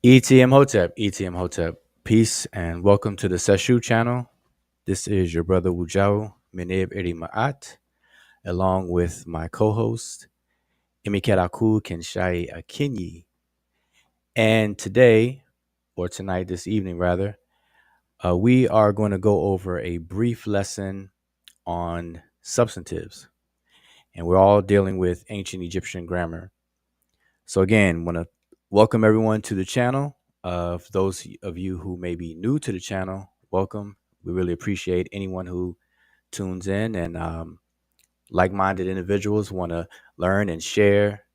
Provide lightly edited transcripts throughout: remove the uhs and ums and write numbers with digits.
ETM Hotep. Peace and welcome to the Seshu channel. This is your brother Wujao Meneb Eri Ma'at, along with my co-host Imikeraku Kenshai Akinyi. And today, or tonight, this evening rather, we are going to go over a brief lesson on substantives. And we're all dealing with ancient Egyptian grammar. So again, want to welcome everyone to the channel. For those of you who may be new to the channel, welcome. We really appreciate anyone who tunes in and like-minded individuals want to learn and share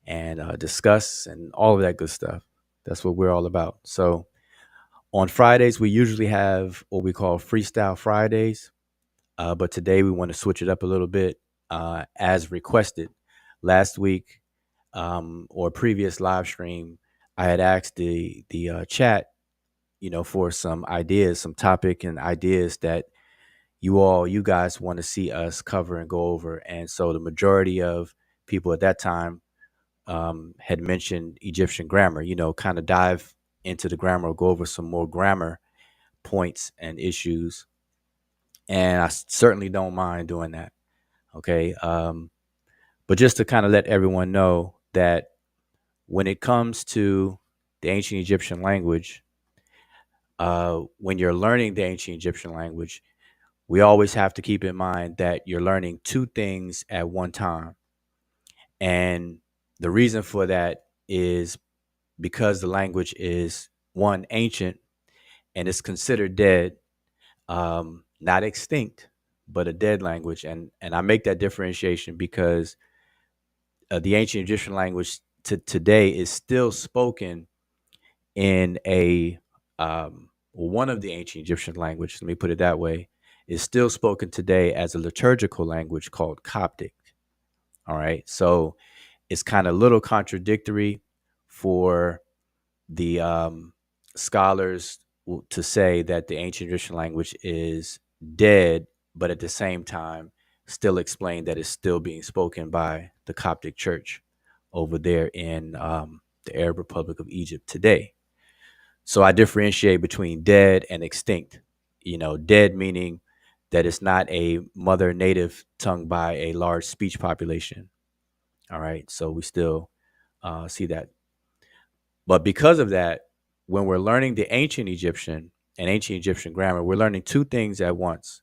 and discuss and all of that good stuff. That's what we're all about. So on Fridays, we usually have what we call Freestyle Fridays, but today we want to switch it up a little bit as requested. Last week, or previous live stream, I had asked the chat, for some ideas, some topic and ideas that you guys want to see us cover and go over. And so the majority of people at that time had mentioned Egyptian grammar. Kind of dive into the grammar, or go over some more grammar points and issues. And I certainly don't mind doing that. Okay. But just to kind of let everyone know that when it comes to the ancient Egyptian language, when you're learning the ancient Egyptian language, we always have to keep in mind that you're learning two things at one time. And the reason for that is because the language is one, ancient, and it's considered dead, not extinct, but a dead language. And I make that differentiation because the ancient Egyptian language today is still spoken in a one of the ancient Egyptian languages, let me put it that way, is still spoken today as a liturgical language called Coptic. All right. So it's kind of a little contradictory for the scholars to say that the ancient Egyptian language is dead, but at the same time, still explain that it's still being spoken by the Coptic Church over there in the Arab Republic of Egypt today. So I differentiate between dead and extinct. Dead meaning that it's not a mother native tongue by a large speech population. All right. So we still see that. But because of that, when we're learning the ancient Egyptian and ancient Egyptian grammar, we're learning two things at once.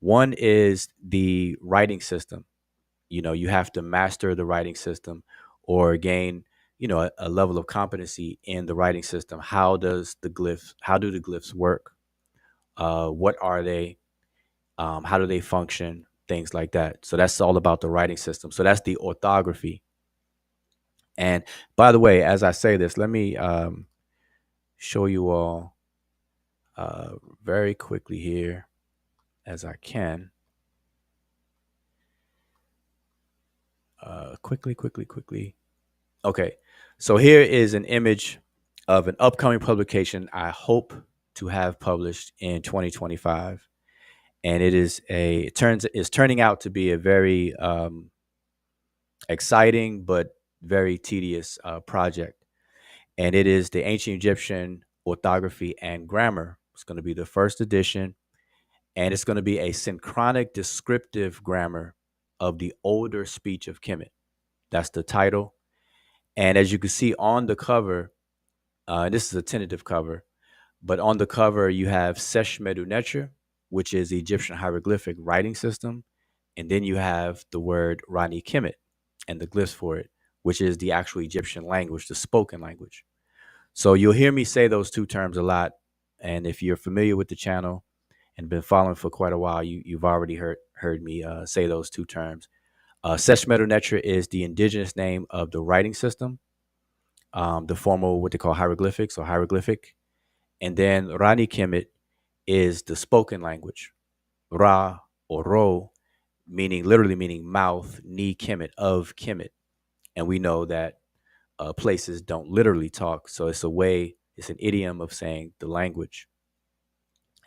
One is the writing system. You have to master the writing system or gain, a level of competency in the writing system. How do the glyphs work? What are they? How do they function? Things like that. So that's all about the writing system. So that's the orthography. And by the way, as I say this, let me show you all very quickly here as I can. Quickly. Okay. So here is an image of an upcoming publication I hope to have published in 2025. And it's turning out to be a very exciting but very tedious project. And it is the Ancient Egyptian Orthography and Grammar. It's going to be the first edition, and it's going to be a synchronic descriptive grammar of the older speech of Kemet. That's the title. And as you can see on the cover, this is a tentative cover, but on the cover you have Sesh Medew Netcher, which is the Egyptian hieroglyphic writing system. And then you have the word Rani Kemet and the glyphs for it, which is the actual Egyptian language, the spoken language. So you'll hear me say those two terms a lot. And if you're familiar with the channel and been following for quite a while, you've already heard me say those two terms. Sesh Medew Netcher is the indigenous name of the writing system, the formal what they call hieroglyphics or hieroglyphic. And then Rani Kemet is the spoken language. Ra or Ro, literally meaning mouth, ni Kemet, of Kemet. And we know that places don't literally talk. So it's an idiom of saying the language.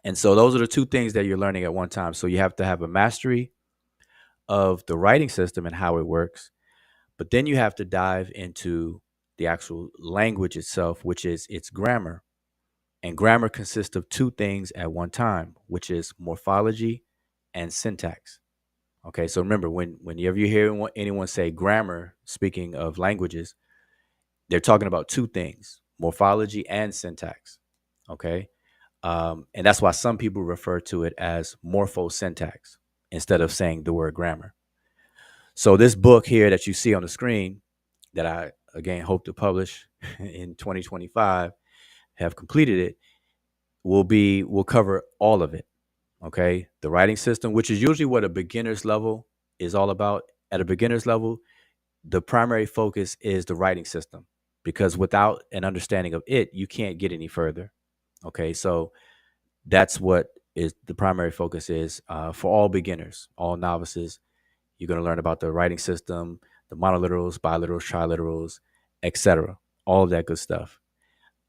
And so those are the two things that you're learning at one time. So you have to have a mastery of the writing system and how it works. But then you have to dive into the actual language itself, which is its grammar. And grammar consists of two things at one time, which is morphology and syntax. Okay, so remember, whenever you hear anyone say grammar, speaking of languages, they're talking about two things: morphology and syntax. Okay, and that's why some people refer to it as morphosyntax instead of saying the word grammar. So this book here that you see on the screen, that I again hope to publish in 2025, have completed it, will cover all of it. Okay, the writing system, which is usually what a beginner's level is all about. At a beginner's level, the primary focus is the writing system, because without an understanding of it, you can't get any further. Okay, so that's what is the primary focus is for all beginners, all novices. You're going to learn about the writing system, the monoliterals, biliterals, triliterals, etc. All of that good stuff.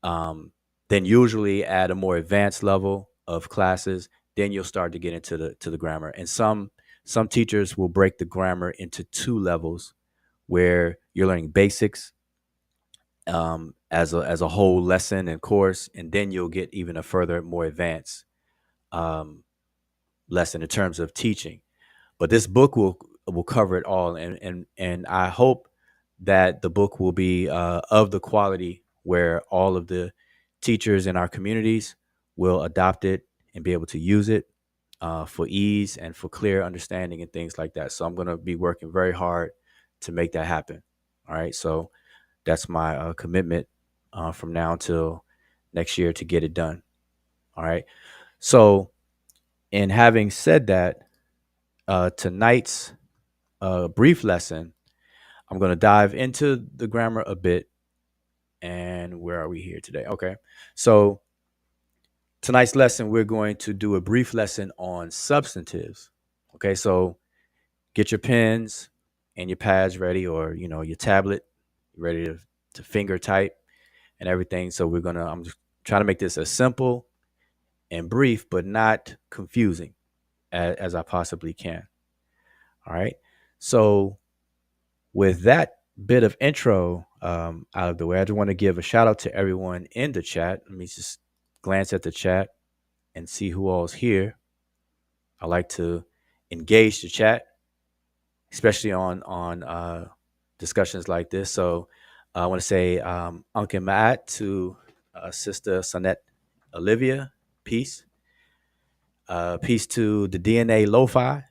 Um, then usually at a more advanced level of classes, then you'll start to get into the grammar. And some teachers will break the grammar into two levels, where you're learning basics as a whole lesson and course, and then you'll get even a further, more advanced um, lesson in terms of teaching. But this book will cover it all, and I hope that the book will be of the quality where all of the teachers in our communities will adopt it and be able to use it for ease and for clear understanding and things like that. So I'm going to be working very hard to make that happen. All right, so that's my commitment from now until next year to get it done. All right, so in having said that, tonight's brief lesson, I'm going to dive into the grammar a bit. And where are we here today? Okay. So tonight's lesson, we're going to do a brief lesson on substantives. Okay. So get your pens and your pads ready, or, your tablet ready to finger type and everything. So I'm just trying to make this as simple and brief, but not confusing as I possibly can. All right. So with that bit of intro out of the way, I just want to give a shout out to everyone in the chat. Let me just glance at the chat and see who all's here. I like to engage the chat, especially on discussions like this. So I want to say Uncle Matt to Sister Sonette Olivia, peace. Peace to the DNA Lo-Fi,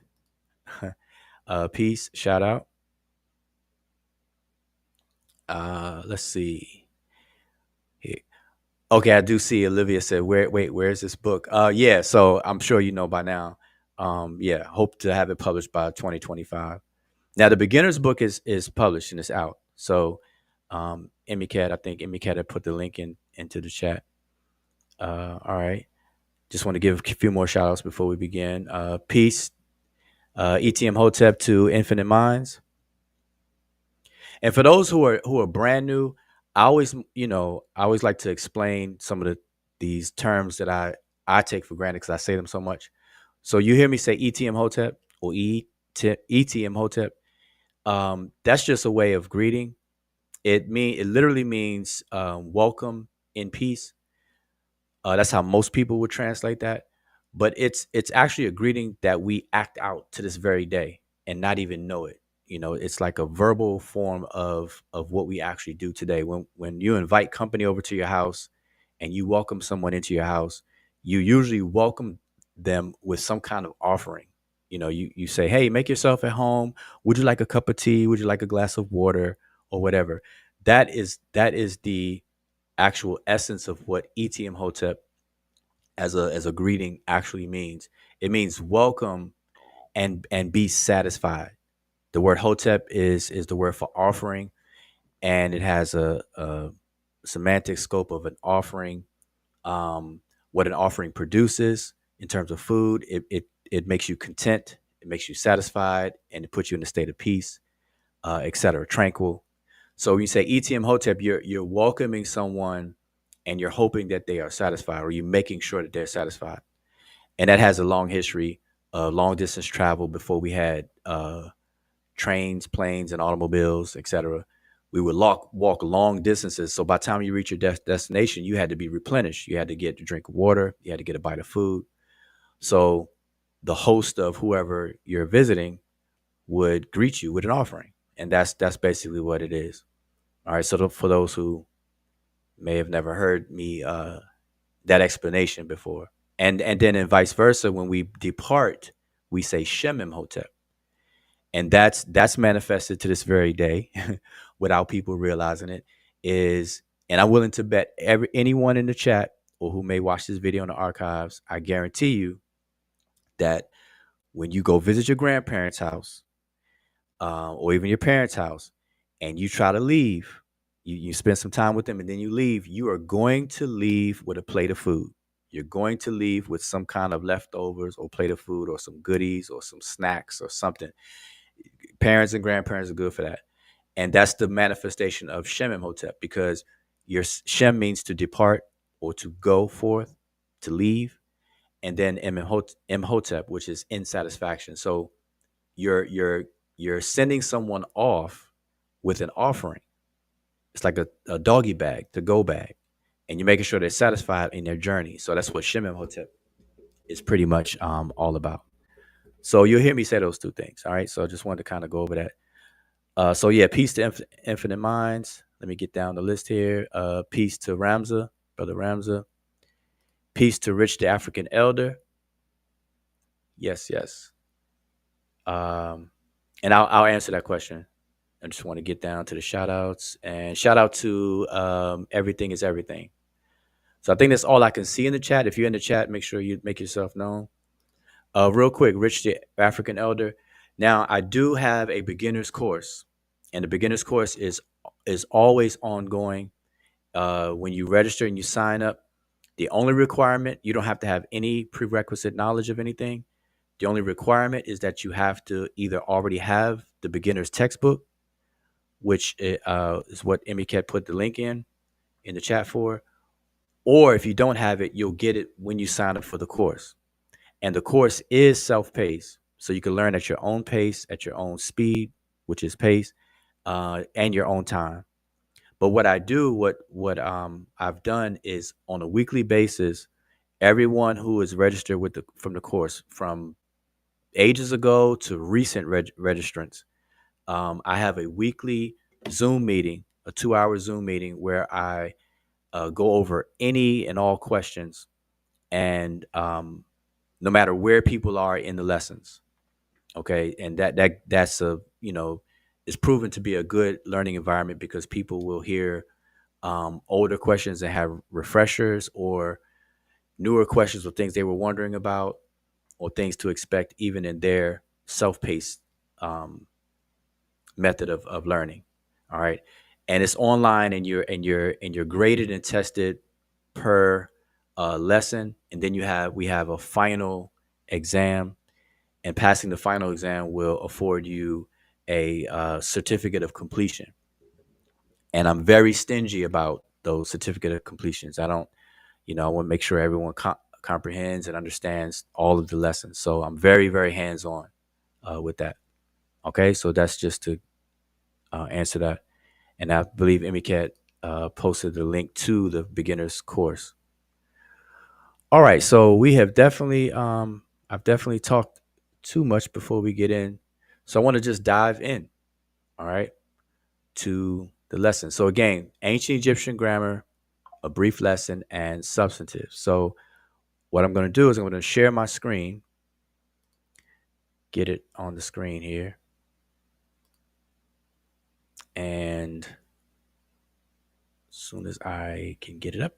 peace, shout out. Let's see. Here. Okay, I do see Olivia said, where's this book? Yeah, so I'm sure you know by now. Yeah, hope to have it published by 2025. Now the beginner's book is published and it's out. So I think Emicat had put the link into the chat. All right. Just want to give a few more shout outs before we begin. Peace, ETM Hotep to Infinite Minds. And for those who are brand new, I always like to explain some of these terms that I take for granted because I say them so much. So you hear me say ETM Hotep or ETM Hotep. That's just a way of greeting. It literally means welcome in peace. That's how most people would translate that. But it's actually a greeting that we act out to this very day and not even know it. It's like a verbal form of what we actually do today. When you invite company over to your house and you welcome someone into your house, you usually welcome them with some kind of offering. You say, "Hey, make yourself at home. Would you like a cup of tea? Would you like a glass of water or whatever?" That is the actual essence of what ETM Hotep as a greeting actually means. It means welcome and be satisfied. The word Hotep is the word for offering, and it has a semantic scope of an offering. What an offering produces in terms of food, it makes you content, it makes you satisfied, and it puts you in a state of peace, etc., tranquil. So when you say ETM Hotep, you're welcoming someone and you're hoping that they are satisfied, or you're making sure that they're satisfied. And that has a long history of long distance travel before we had trains, planes, and automobiles, etc. we would walk long distances. So by the time you reach your destination, you had to be replenished. You had to get a drink of water. You had to get a bite of food. So the host of whoever you're visiting would greet you with an offering, and that's basically what it is. All right. So for those who may have never heard me that explanation before, and then in vice versa, when we depart, we say Shemim Hotep, and that's manifested to this very day, without people realizing it. Is and I'm willing to bet anyone in the chat or who may watch this video in the archives, I guarantee you that when you go visit your grandparents' house, or even your parents' house, and you try to leave, you spend some time with them and then you leave, you are going to leave with a plate of food. You're going to leave with some kind of leftovers or plate of food or some goodies or some snacks or something. Parents and grandparents are good for that. And that's the manifestation of Shem Imhotep, because your Shem means to depart or to go forth, to leave. And then Imhotep, which is insatisfaction. So you're you're sending someone off with an offering. It's like a doggy bag, to go bag, and you're making sure they're satisfied in their journey. So that's what Shem Hotep is pretty much all about. So you'll hear me say those two things. All right. So I just wanted to kind of go over that. So yeah, peace to infinite minds. Let me get down the list here. Peace to Ramza, brother Ramza. Peace to Rich the African Elder. Yes, yes. And I'll answer that question. I just want to get down to the shout outs, and shout out to Everything is Everything. So I think that's all I can see in the chat. If you're in the chat, make sure you make yourself known. Real quick, Rich the African Elder. Now I do have a beginner's course, and the beginner's course is always ongoing. When you register and you sign up, the only requirement, you don't have to have any prerequisite knowledge of anything. The only requirement is that you have to either already have the beginner's textbook, which is what Emiket put the link in the chat for. Or if you don't have it, you'll get it when you sign up for the course. And the course is self-paced, so you can learn at your own pace, at your own speed, which is pace, and your own time. But what I do, what I've done is on a weekly basis, everyone who is registered from the course, from ages ago to recent registrants, I have a weekly Zoom meeting, a 2-hour Zoom meeting where I go over any and all questions, and no matter where people are in the lessons. Okay, and that's a it's proven to be a good learning environment, because people will hear older questions and have refreshers, or newer questions, or things they were wondering about, or things to expect even in their self-paced method of learning. All right. And it's online, and you're graded and tested per lesson. And then we have a final exam, and passing the final exam will afford you a certificate of completion. And I'm very stingy about those certificate of completions. I don't, I want to make sure everyone comprehends and understands all of the lessons. So I'm very, very hands-on with that. Okay. So that's just to answer that. And I believe Emicat posted the link to the beginner's course. All right, so we have definitely, I've definitely talked too much before we get in. So I want to just dive in, all right, to the lesson. So again, ancient Egyptian grammar, a brief lesson, and substantive. So what I'm going to do is I'm going to share my screen, get it on the screen here. And as soon as I can get it up.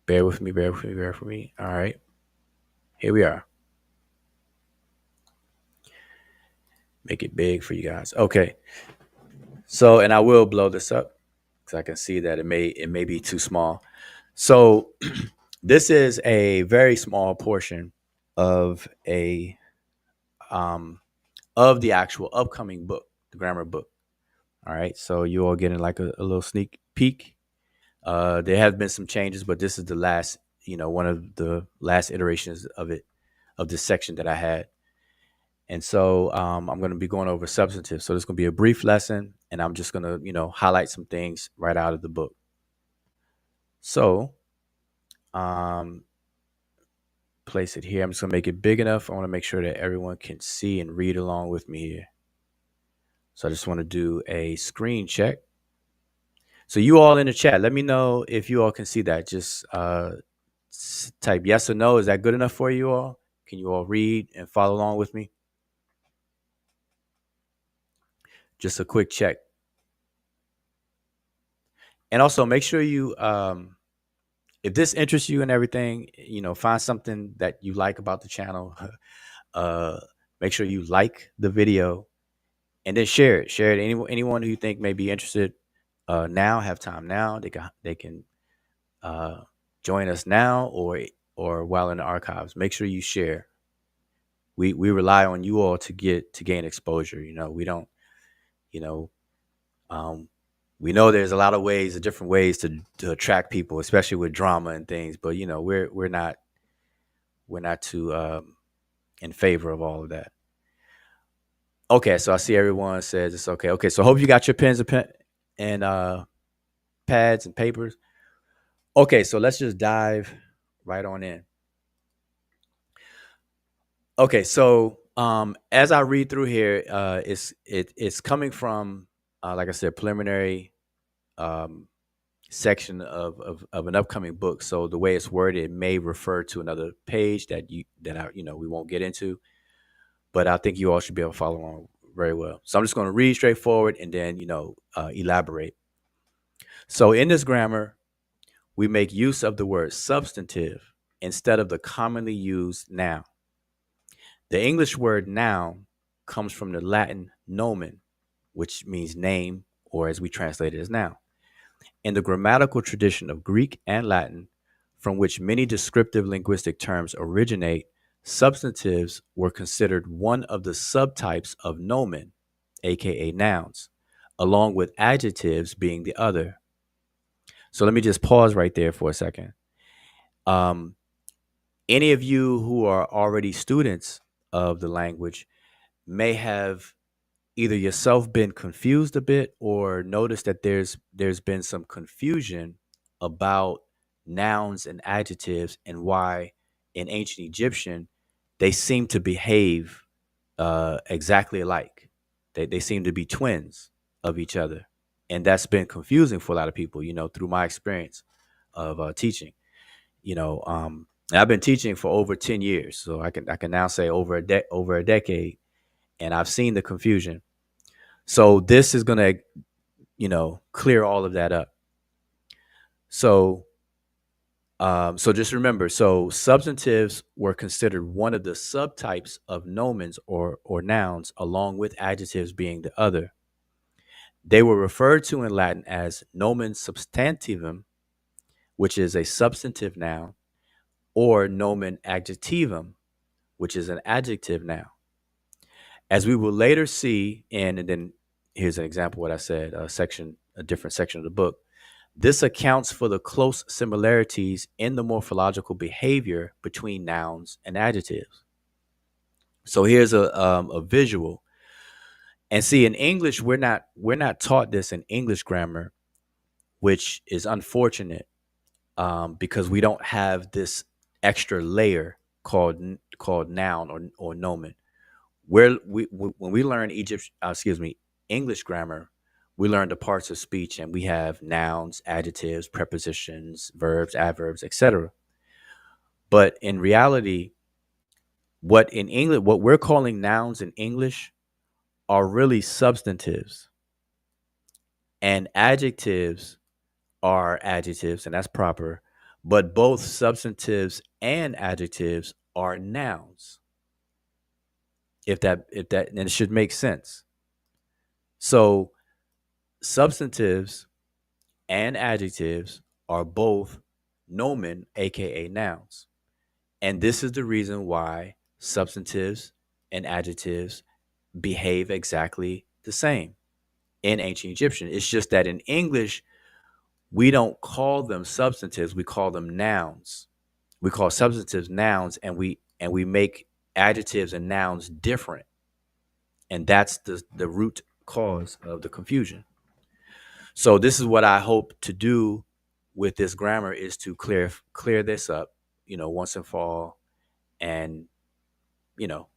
Bear with me, bear with me, bear with me. All right. Here we are. Make it big for you guys. Okay. So, and I will blow this up because I can see that it may be too small. So this is a very small portion of of the actual upcoming book, the grammar book. All right. So you all getting like a little sneak peek. There have been some changes, but this is the last, one of the last iterations of it. of this section that I had. And so I'm going to be going over substantive. So this is going to be a brief lesson, and I'm just going to, highlight some things right out of the book. So um, place it here. I'm just going to make it big enough. I want to make sure that everyone can see and read along with me here. So I just want to do a screen check. So you all in the chat, let me know if you all can see that. Just type yes or no. Is that good enough for you all? Can you all read and follow along with me? Just a quick check. And also make sure you, if this interests you and everything, find something that you like about the channel. Make sure you like the video and then share it. Share it. Anyone who you think may be interested now, have time now. They can join us now or while in the archives. Make sure you share. We rely on you all to gain exposure. We don't. You know, we know there's a lot of ways, different ways to attract people, especially with drama and things. But we're not too in favor of all of that. Okay, so I see everyone says it's okay. Okay, so I hope you got your pens and pads and papers. Okay, so let's just dive right on in. Okay, so as I read through here, it's coming from like I said, preliminary section of an upcoming book. So the way it's worded, it may refer to another page that we won't get into, but I think you all should be able to follow along very well. So I'm just going to read straightforward and then elaborate. So in this grammar, we make use of the word substantive instead of the commonly used noun. The English word noun comes from the Latin nomen, which means name, or as we translate it as noun. In the grammatical tradition of Greek and Latin, from which many descriptive linguistic terms originate, substantives were considered one of the subtypes of nomen, aka nouns, along with adjectives being the other. So let me just pause right there for a second. Any of you who are already students of the language may have either yourself been confused a bit or noticed that there's been some confusion about nouns and adjectives and why in ancient Egyptian they seem to behave exactly alike. They seem to be twins of each other, and that's been confusing for a lot of people. Through my experience of teaching. And I've been teaching for over 10 years, so I can now say over a decade, and I've seen the confusion. So this is going to, clear all of that up. So, so just remember, so substantives were considered one of the subtypes of nomens or nouns, along with adjectives being the other. They were referred to in Latin as nomen substantivum, which is a substantive noun, or nomen adjectivum, which is an adjective noun. As we will later see, and then here's an example of what I said, a different section of the book. This accounts for the close similarities in the morphological behavior between nouns and adjectives. So here's a visual. And see, in English, we're not taught this in English grammar, which is unfortunate because we don't have this extra layer called noun or nomen. When we learn English grammar, we learn the parts of speech, and we have nouns, adjectives, prepositions, verbs, adverbs, etc. But in reality, what we're calling nouns in English are really substantives, and adjectives are adjectives, and that's proper. But both substantives and adjectives are nouns. If that, and it should make sense. So substantives and adjectives are both nomen, aka nouns. And this is the reason why substantives and adjectives behave exactly the same in ancient Egyptian. It's just that in English, we don't call them substantives, we call them nouns. We call substantives nouns, and we and we make adjectives and nouns different. And that's the root cause of the confusion. So this is what I hope to do with this grammar, is to clear this up, once and for all, and you know,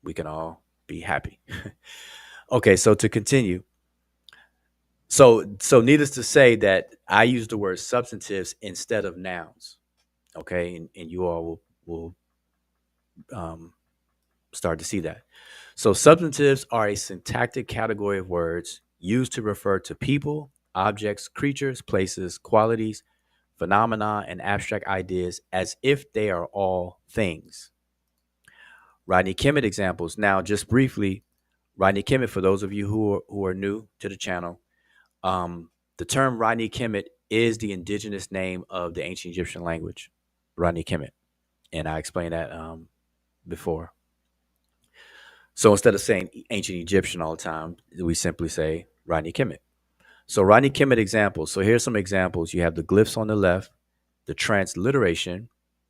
we can all be happy. Okay, so to continue. So needless to say that I use the word substantives instead of nouns. Okay, and you all will um, start to see that. So substantives are a syntactic category of words used to refer to people, objects, creatures, places, qualities, phenomena, and abstract ideas as if they are all things. Rodney Kimmett examples. Now, just briefly, Rodney Kimmett, for those of you who are new to the channel, the term Rodney Kemet is the indigenous name of the ancient Egyptian language, Rodney Kemet. And I explained that before. So instead of saying ancient Egyptian all the time, we simply say Rodney Kemet. So Rodney Kemet examples. So here's some examples. You have the glyphs on the left, the transliteration,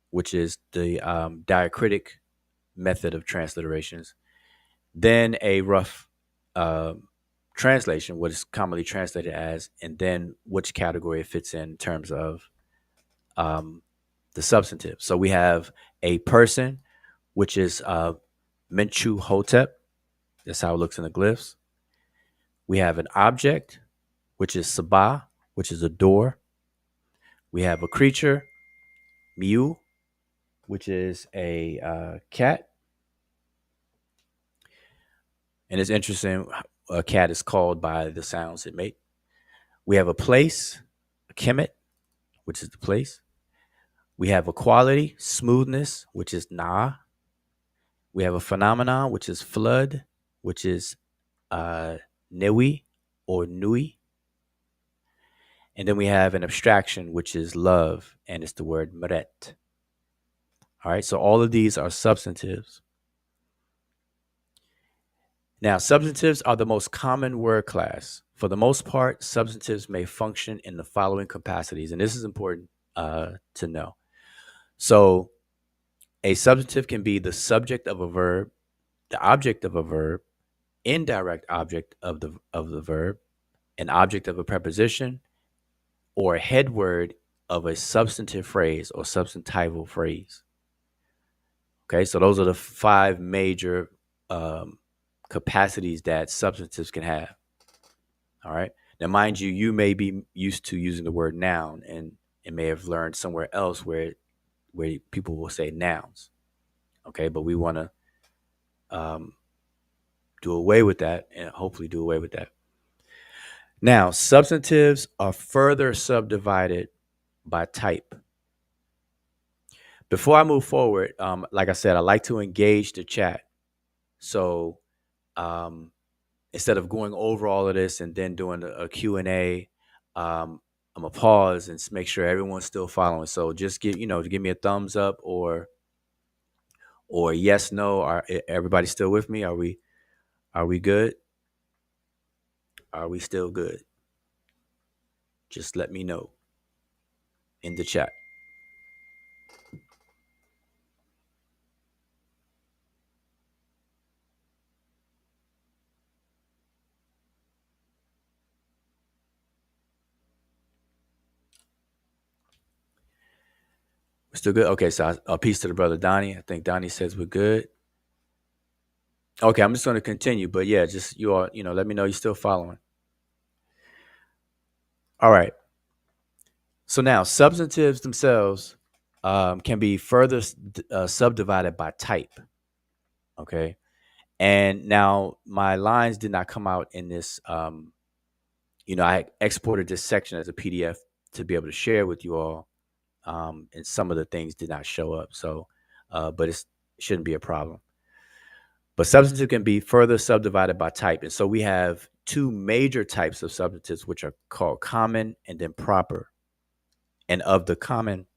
which is the diacritic method of transliterations, then a rough uh, translation, what is commonly translated as, and then which category it fits in terms of the substantive. So we have a person, which is Menchu Hotep. That's how it looks in the glyphs. We have an object, which is Sabah, which is a door. We have a creature, Mew, which is a cat. And it's interesting, a cat is called by the sounds it makes. We have a place, a Kemet, which is the place. We have a quality, smoothness, which is Na. We have a phenomenon, which is flood, which is Newi or Nui. And then we have an abstraction, which is love, and it's the word Meret. All right, so all of these are substantives. Now, substantives are the most common word class. For the most part, substantives may function in the following capacities, and this is important to know. So, a substantive can be the subject of a verb, the object of a verb, indirect object of the verb, an object of a preposition, or a head word of a substantive phrase or substantival phrase. Okay, so those are the five major capacities that substantives can have. All right. Now, mind you, you may be used to using the word noun, and may have learned somewhere else where people will say nouns. Okay, but we want to do away with that, and hopefully do away with that. Now, substantives are further subdivided by type. Before I move forward, like I said, I like to engage the chat. So instead of going over all of this and then doing a Q&A, I'm gonna pause and make sure everyone's still following. So just give me a thumbs up or yes, no. Are everybody still with me? Are we good? Are we still good? Just let me know in the chat. We're still good? Okay, so a peace to the brother Donnie. I think Donnie says we're good. Okay, I'm just going to continue, but yeah, just you all, let me know you're still following. All right. So now, substantives themselves can be further subdivided by type. Okay. And now my lines did not come out in this. I exported this section as a PDF to be able to share with you all. And some of the things did not show up. So, but it shouldn't be a problem. But substantive can be further subdivided by type. And so we have two major types of substantives, which are called common and then proper. And of the common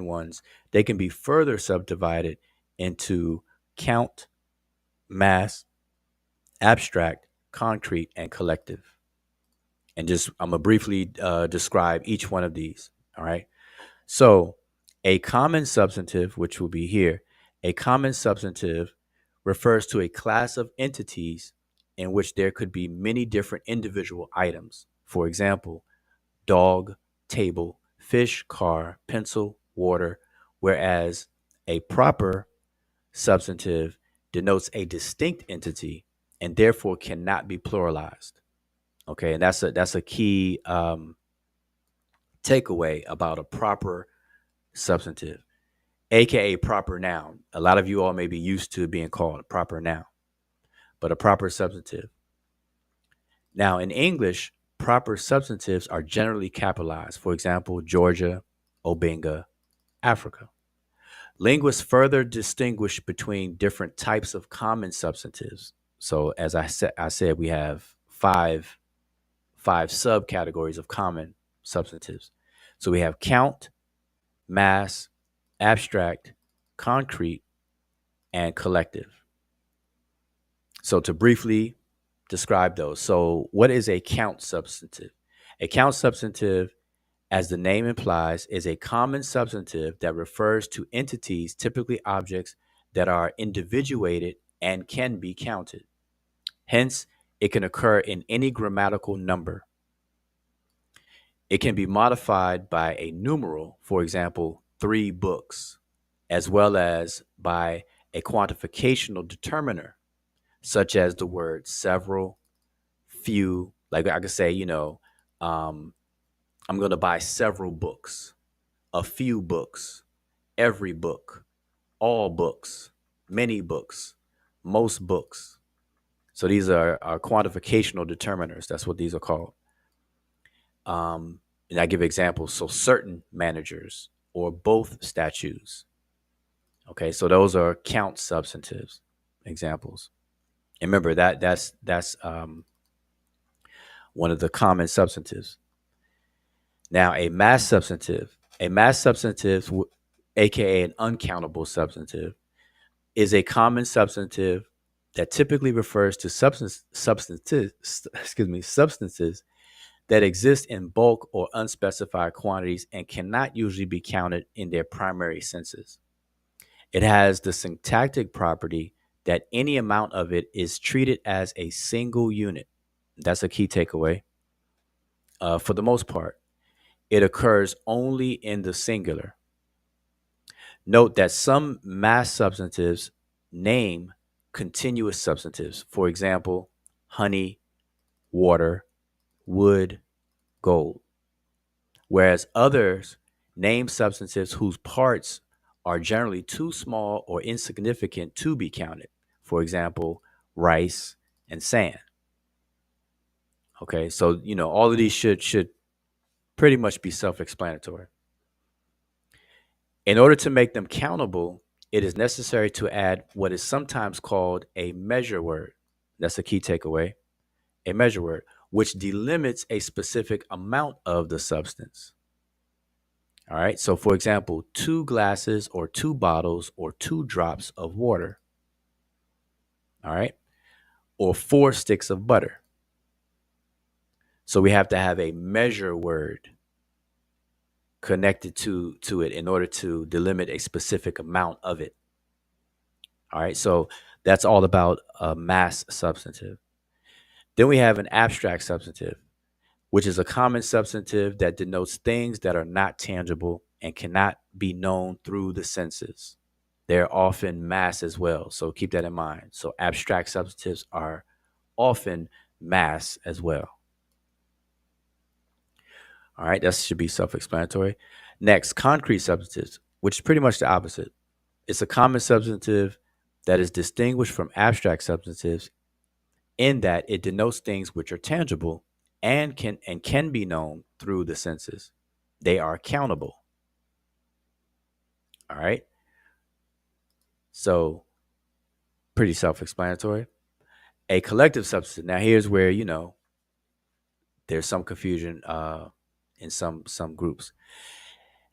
ones, they can be further subdivided into count, mass, abstract, concrete, and collective. And I'm going to briefly describe each one of these. All right. So A common substantive, which will be here, a common substantive refers to a class of entities in which there could be many different individual items. For example, dog, table, fish, car, pencil, water, whereas a proper substantive denotes a distinct entity and therefore cannot be pluralized. Okay, and that's a key takeaway about a proper substantive, aka proper noun. A lot of you all may be used to being called a proper noun, but a proper substantive. Now, in English, proper substantives are generally capitalized. For example, Georgia, Obenga, Africa. Linguists further distinguish between different types of common substantives. So, as I said, we have five subcategories of common substantives. So we have count, mass, abstract, concrete, and collective. So to briefly describe those. So what is a count substantive? A count substantive, as the name implies, is a common substantive that refers to entities, typically objects, that are individuated and can be counted. Hence, it can occur in any grammatical number. It can be modified by a numeral, for example, 3 books, as well as by a quantificational determiner, such as the word several, few. Like I could say, um, I'm going to buy several books, a few books, every book, all books, many books, most books. So these are quantificational determiners. That's what these are called. And I give examples. So certain managers or both statues. Okay, so those are count substantives examples. And remember that's one of the common substantives. Now, a mass substantive, aka an uncountable substantive, is a common substantive that typically refers to substances that exist in bulk or unspecified quantities and cannot usually be counted in their primary senses. It has the syntactic property that any amount of it is treated as a single unit. That's a key takeaway. For the most part, it occurs only in the singular. Note that some mass substantives name continuous substantives. For example, honey, water, wood, gold. Whereas others name substances whose parts are generally too small or insignificant to be counted. For example, rice and sand. Okay, so all of these should pretty much be self-explanatory. In order to make them countable, it is necessary to add what is sometimes called a measure word. That's a key takeaway. A measure word, which delimits a specific amount of the substance. All right. So, for example, 2 glasses or 2 bottles or 2 drops of water. All right. Or 4 sticks of butter. So we have to have a measure word connected to it in order to delimit a specific amount of it. All right. So that's all about a mass substantive. Then we have an abstract substantive, which is a common substantive that denotes things that are not tangible and cannot be known through the senses. They're often mass as well. So keep that in mind. So abstract substantives are often mass as well. All right, that should be self explanatory. Next, concrete substantives, which is pretty much the opposite. It's a common substantive that is distinguished from abstract substantives in that it denotes things which are tangible and can be known through the senses. They are countable. All right. So pretty self-explanatory. A collective substance. Now here's where there's some confusion in some groups.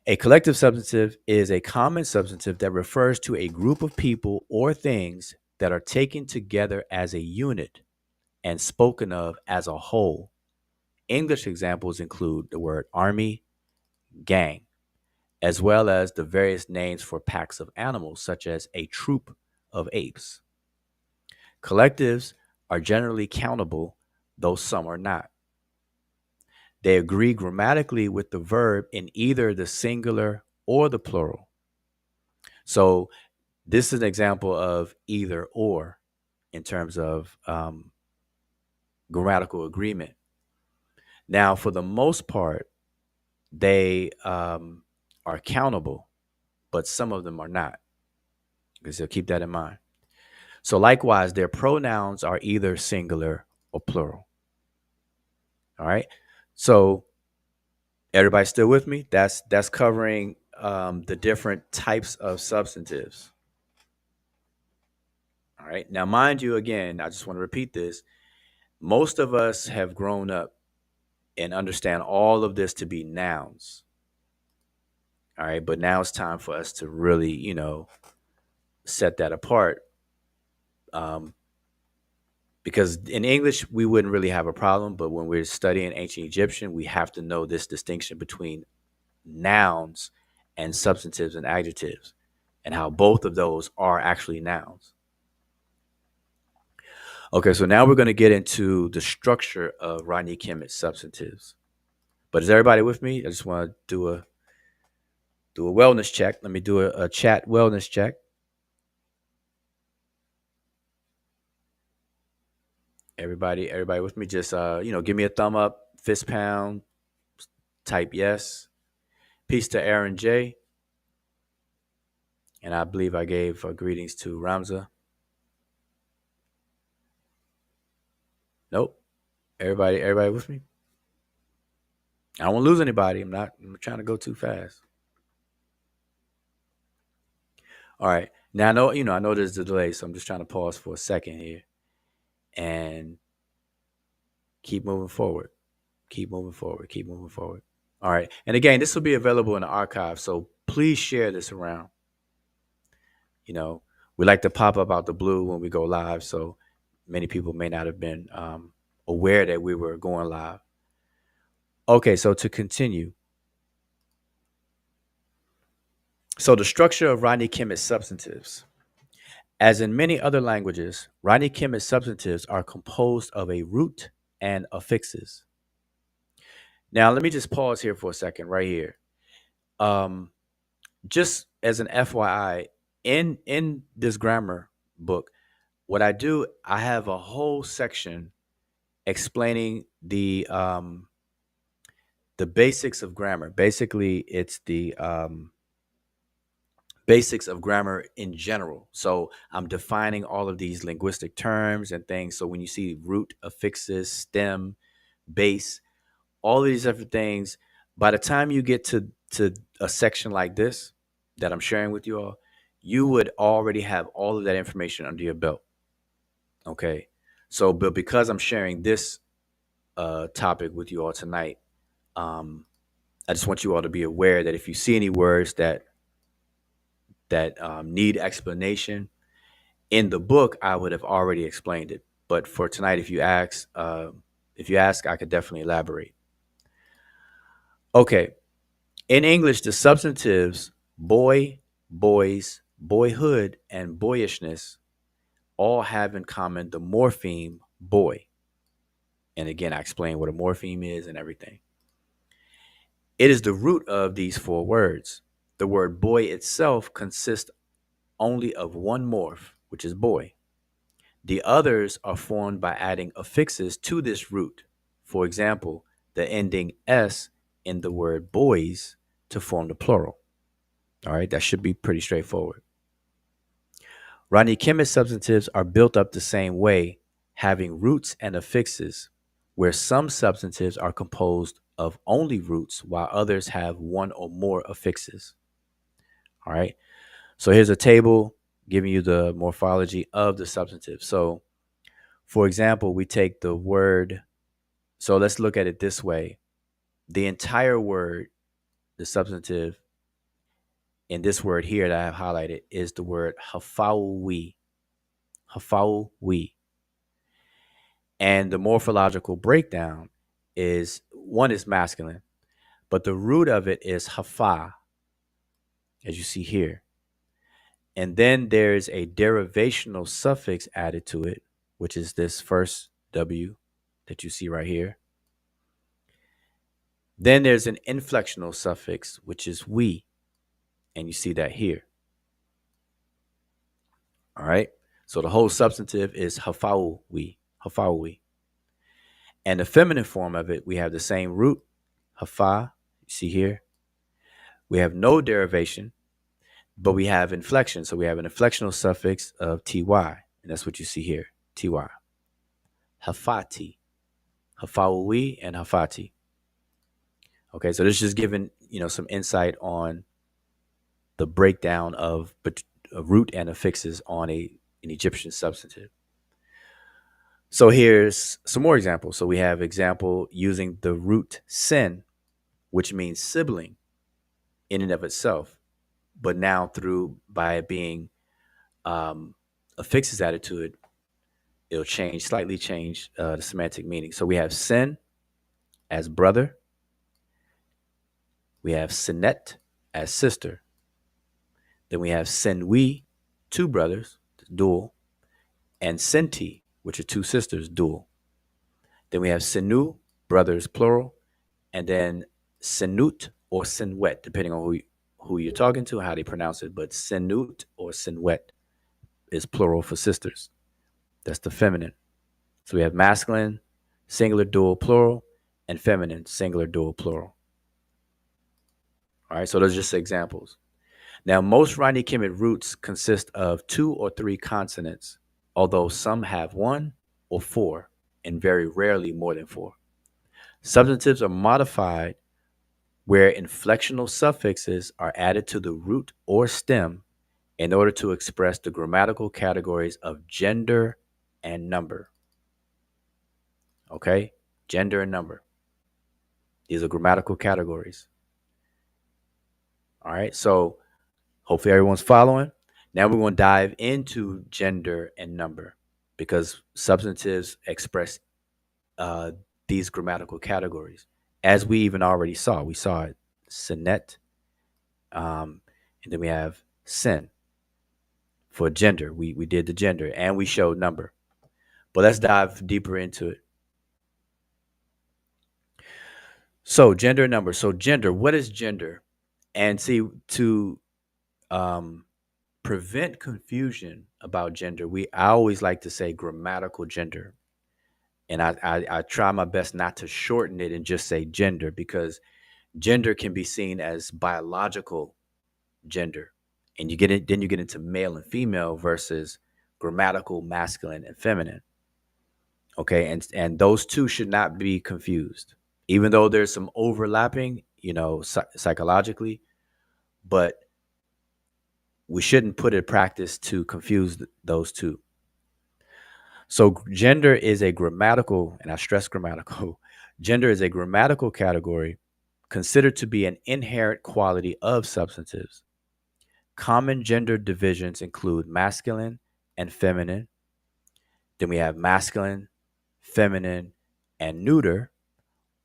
A collective substantive is a common substantive that refers to a group of people or things that are taken together as a unit and spoken of as a whole. English examples include the word army, gang. as well as the various names for packs of animals, such as a troop of apes. Collectives are generally countable, though some are not. They agree grammatically with the verb in either the singular or the plural. So, this is an example of either or in terms of grammatical agreement. Now, for the most part, they are countable, but some of them are not. So keep that in mind. So likewise, their pronouns are either singular or plural. All right. So everybody still with me? That's covering the different types of substantives. All right. Now, mind you, again, I just want to repeat this. Most of us have grown up and understand all of this to be nouns. All right. But now it's time for us to really, set that apart. Um, because in English, we wouldn't really have a problem. But when we're studying ancient Egyptian, we have to know this distinction between nouns and substantives and adjectives and how both of those are actually nouns. Okay, so now we're going to get into the structure of Rodney Kimmett's substantives. But is everybody with me? I just want to do a wellness check. Let me do a chat wellness check. Everybody with me? Just give me a thumb up, fist pound, type yes. Peace to Aaron J. And I believe I gave greetings to Ramza. Nope. Everybody with me? I don't want to lose anybody. I'm trying to go too fast. All right. Now I know there's a delay, so I'm just trying to pause for a second here and keep moving forward. Keep moving forward. Keep moving forward. All right. And again, this will be available in the archive, so please share this around. We like to pop up out the blue when we go live, so many people may not have been aware that we were going live. Okay, so to continue. So the structure of Rodney Kimmett's substantives. As in many other languages, Rodney Kimmett's substantives are composed of a root and affixes. Now, let me just pause here for a second, right here. Um, just as an FYI, in this grammar book, what I do, I have a whole section explaining the basics of grammar. Basically, it's the basics of grammar in general. So I'm defining all of these linguistic terms and things. So when you see root, affixes, stem, base, all of these different things, by the time you get to a section like this that I'm sharing with you all, you would already have all of that information under your belt. Okay. So, but because I'm sharing this topic with you all tonight, um, I just want you all to be aware that if you see any words that need explanation in the book, I would have already explained it. But for tonight, if you ask, I could definitely elaborate. Okay, in English, the substantives boy, boys, boyhood, and boyishness all have in common the morpheme boy. And again, I explain what a morpheme is and everything. It is the root of these four words. The word boy itself consists only of one morph, which is boy. The others are formed by adding affixes to this root. For example, the ending s in the word boys to form the plural. All right, that should be pretty straightforward. Rodney Kimmett's substantives are built up the same way, having roots and affixes, where some substantives are composed of only roots while others have one or more affixes. All right, so here's a table giving you the morphology of the substantive. So, for example, we take the word, so let's look at it this way. The entire word, the substantive in this word here that I have highlighted is the word hafawi. Hafawi. And the morphological breakdown is one is masculine, but the root of it is hafa. as you see here. And then there's a derivational suffix added to it, which is this first W that you see right here. Then there's an inflectional suffix, which is we, and you see that here. All right. So the whole substantive is hafawi, hafawi. And the feminine form of it, we have the same root, hafa, you see here. We have no derivation, but we have inflection. So we have an inflectional suffix of ty, and that's what you see here, ty. Hafati, hafawi, and hafati. Okay, so this is just giving some insight on the breakdown of a root and affixes on an Egyptian substantive. So here's some more examples. So we have example using the root sin, which means sibling in and of itself, but now by it being affixes added to it, it'll slightly change the semantic meaning. So we have sin as brother. We have sinet as sister. Then we have senwi, two brothers, dual, and senti, which are two sisters, dual. Then we have senu, brothers, plural, and then senut or senwet, depending on who you're talking to, how they pronounce it. But senut or senwet is plural for sisters. That's the feminine. So we have masculine, singular, dual, plural, and feminine, singular, dual, plural. All right, so those are just examples. Now, most Rani Kemet roots consist of 2 or 3 consonants, although some have 1 or 4, and very rarely more than 4. Substantives are modified where inflectional suffixes are added to the root or stem in order to express the grammatical categories of gender and number. Okay? Gender and number. These are grammatical categories. All right, so hopefully everyone's following. Now we're going to dive into gender and number because substantives express these grammatical categories. As we even already saw, we saw it, sinet, and then we have sin for gender. We did the gender and we showed number. But let's dive deeper into it. So gender and number. So gender, what is gender? And see, to prevent confusion about gender, I always like to say grammatical gender. And I try my best not to shorten it and just say gender, because gender can be seen as biological gender. And then you get into male and female versus grammatical masculine and feminine. Okay, and those two should not be confused, even though there's some overlapping, psychologically, but we shouldn't put it in practice to confuse those two. So gender is a grammatical, and I stress grammatical, gender is a grammatical category considered to be an inherent quality of substantives. Common gender divisions include masculine and feminine. Then we have masculine, feminine, and neuter.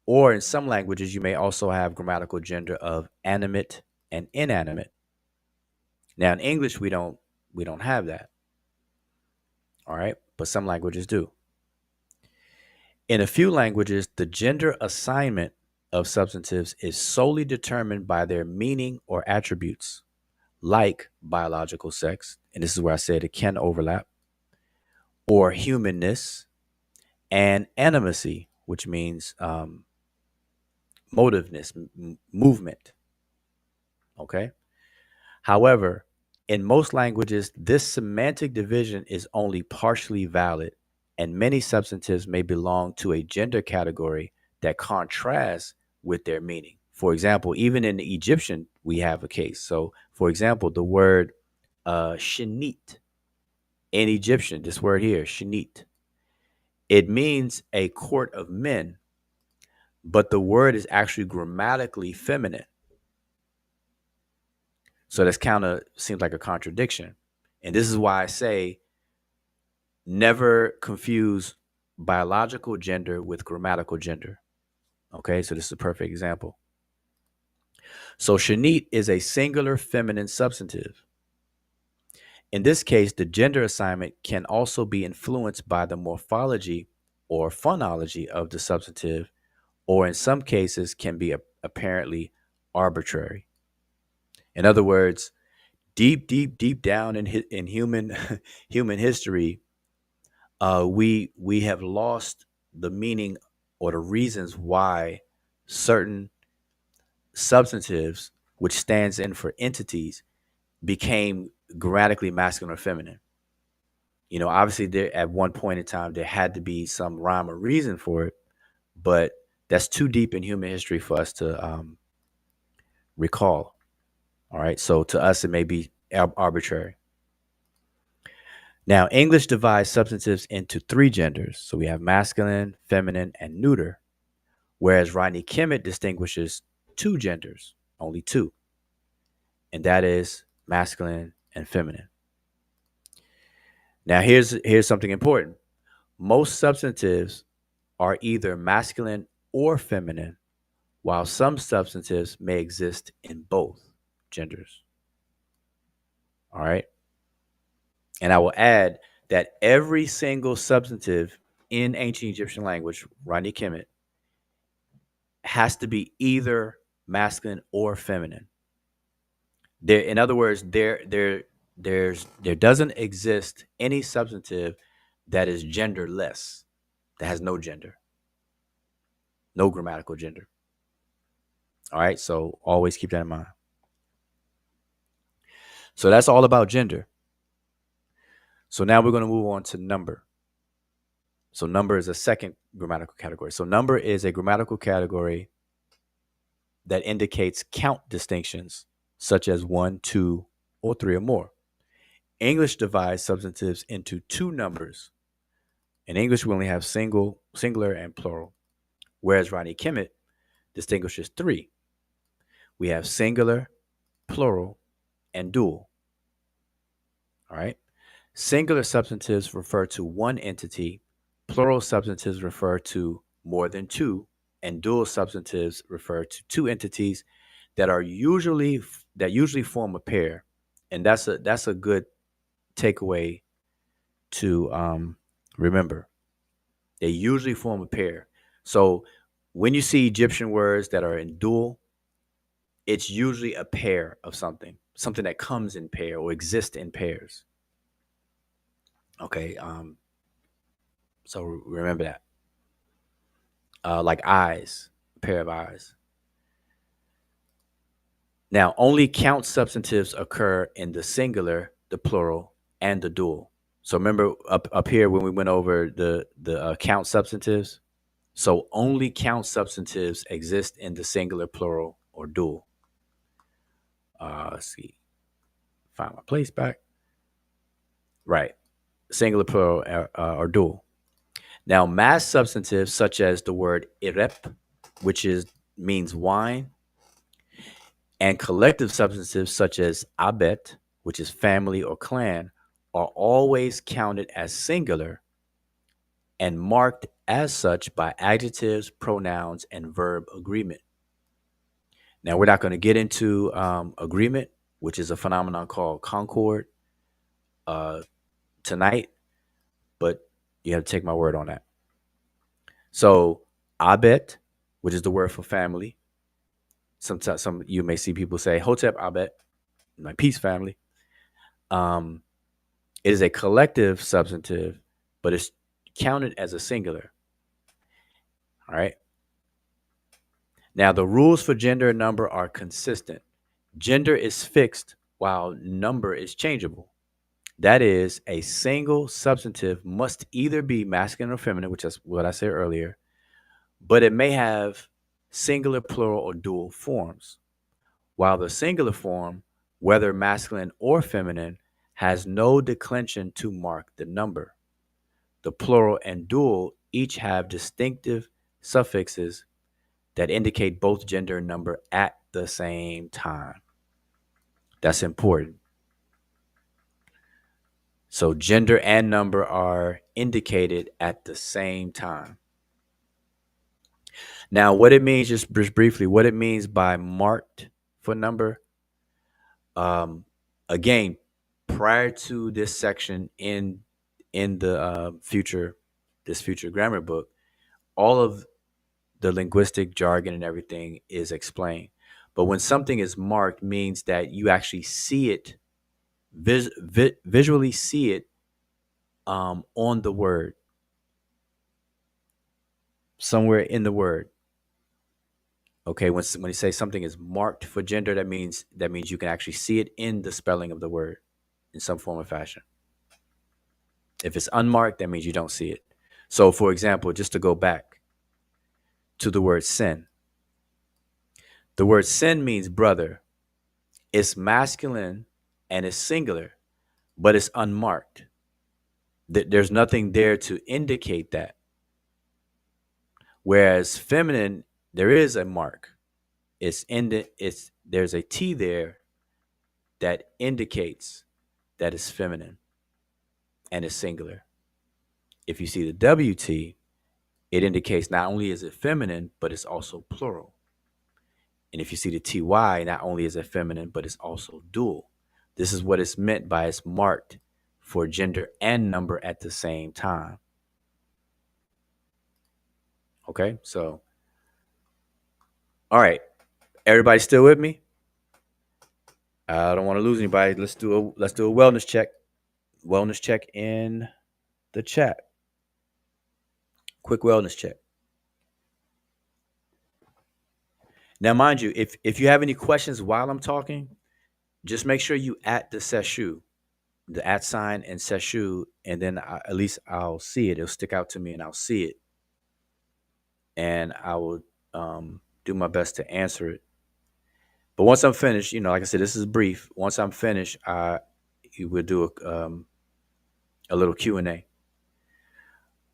Or in some languages, you may also have grammatical gender of animate and inanimate. Now in English, we don't have that. All right, but some languages do. In a few languages, the gender assignment of substantives is solely determined by their meaning or attributes, like biological sex, and this is where I said it can overlap, or humanness, and animacy, which means motiveness, movement. Okay? However, in most languages, this semantic division is only partially valid, and many substantives may belong to a gender category that contrasts with their meaning. For example, even in the Egyptian, we have a case. So, for example, the word shinit in Egyptian, this word here, shinit, it means a court of men, but the word is actually grammatically feminine. So that's kind of seems like a contradiction. And this is why I say never confuse biological gender with grammatical gender. Okay, so this is a perfect example. So Shanit is a singular feminine substantive. In this case, the gender assignment can also be influenced by the morphology or phonology of the substantive, or in some cases can be apparently arbitrary. In other words, deep down in human human history, we have lost the meaning or the reasons why certain substantives, which stands in for entities, became grammatically masculine or feminine. Obviously, there at one point in time there had to be some rhyme or reason for it, but that's too deep in human history for us to recall. All right, so to us it may be arbitrary. Now, English divides substantives into three genders. So we have masculine, feminine, and neuter, whereas Rodney Kimmett distinguishes two genders, only two, and that is masculine and feminine. Now, here's something important. Most substantives are either masculine or feminine, while some substantives may exist in both genders. All right. And I will add that every single substantive in ancient Egyptian language, Rodney Kimmett, has to be either masculine or feminine. In other words, there doesn't exist any substantive that is genderless, that has no gender, no grammatical gender. All right, so always keep that in mind. So that's all about gender. So now we're going to move on to number. So number is a second grammatical category. So number is a grammatical category that indicates count distinctions, such as 1, 2, or 3 or more. English divides substantives into two numbers. In English, we only have singular, and plural, whereas Rodney Kimmett distinguishes three. We have singular, plural, and dual. All right. Singular substantives refer to one entity, plural substantives refer to more than two, and dual substantives refer to two entities that usually form a pair. And that's a good takeaway to remember. They usually form a pair. So when you see Egyptian words that are in dual, it's usually a pair of something that comes in pair or exists in pairs. Okay, so remember that. Like eyes, a pair of eyes. Now, only count substantives occur in the singular, the plural, and the dual. So remember up here when we went over the count substantives. So only count substantives exist in the singular, plural, or dual. Let's see, find my place back. Right, singular, plural, or dual. Now, mass substantives such as the word irep, which means wine, and collective substantives such as abet, which is family or clan, are always counted as singular and marked as such by adjectives, pronouns, and verb agreement. Now, we're not going to get into agreement, which is a phenomenon called concord, tonight, but you have to take my word on that. So, abet, which is the word for family. Sometimes you may see people say Hotep Abet, my peace family. It is a collective substantive, but it's counted as a singular. All right. Now, the rules for gender and number are consistent. Gender is fixed while number is changeable. That is, a single substantive must either be masculine or feminine, which is what I said earlier, but it may have singular, plural, or dual forms. While the singular form, whether masculine or feminine, has no declension to mark the number. The plural and dual each have distinctive suffixes that indicate both gender and number at the same time. That's important. So gender and number are indicated at the same time. Now, what it means, just briefly, what it means by marked for number. Um, Again, prior to this section in the future this future grammar book, all of the linguistic jargon and everything is explained. But when something is marked, means that you actually see it, visually see it on the word, somewhere in the word. Okay, when you say something is marked for gender, that means you can actually see it in the spelling of the word in some form or fashion. If it's unmarked, that means you don't see it. So, for example, just to go back to the word sin, the word sin means brother. It's masculine and it's singular, but it's unmarked. There's nothing there to indicate that. Whereas feminine, there is a mark. It's there's a T there that indicates that it's feminine and it's singular. If you see the WT, it indicates not only is it feminine, but it's also plural. And if you see the TY, not only is it feminine, but it's also dual. This is what it's meant by it's marked for gender and number at the same time. Okay, so, all right, everybody still with me? I don't want to lose anybody. Let's do a wellness check. Wellness check in the chat. Quick wellness check. Now, mind you, if you have any questions while I'm talking, just make sure you at the Seshu, the at sign and Seshu, and then at least I'll see it. It'll stick out to me, and I'll see it, and I will do my best to answer it. But once I'm finished, like I said, this is brief. Once I'm finished, we will do a little Q&A.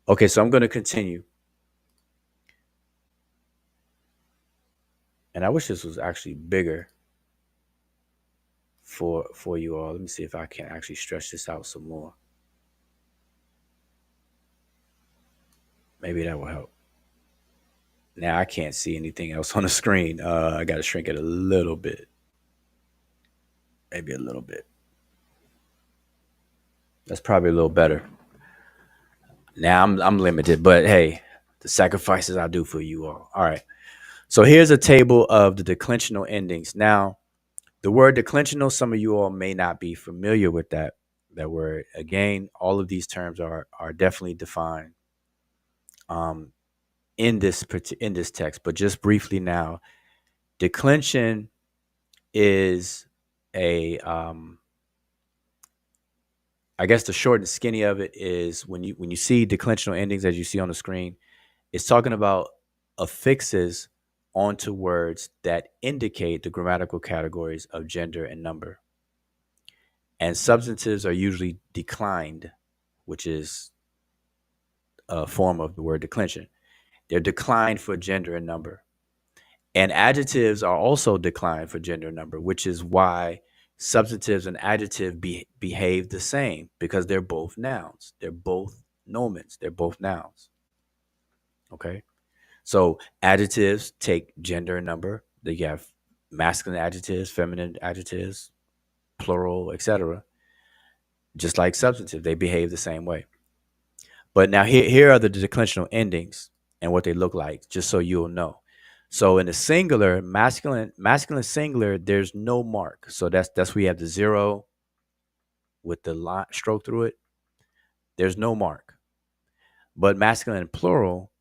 Okay, so I'm going to continue. And I wish this was actually bigger for you all. Let me see if I can actually stretch this out some more. Maybe that will help. Now I can't see anything else on the screen. I got to shrink it a little bit. Maybe a little bit. That's probably a little better. Now I'm limited, but hey, the sacrifices I do for you all. All right. So here's a table of the declensional endings. Now, the word declensional, some of you all may not be familiar with that word. Again, all of these terms are definitely defined in this text, but just briefly now, declension is I guess the short and skinny of it is when you see declensional endings as you see on the screen, it's talking about affixes onto words that indicate the grammatical categories of gender and number. And substantives are usually declined, which is a form of the word declension. They're declined for gender and number. And adjectives are also declined for gender and number, which is why substantives and adjectives behave the same, because they're both nouns. They're both nomens. They're both nouns. Okay? So adjectives take gender and number. You have masculine adjectives, feminine adjectives, plural, etc. Just like substantive, they behave the same way. But now here are the declensional endings and what they look like, just so you'll know. So in the singular, masculine singular, there's no mark. So that's where you have the zero with the line stroke through it. There's no mark. But masculine plural,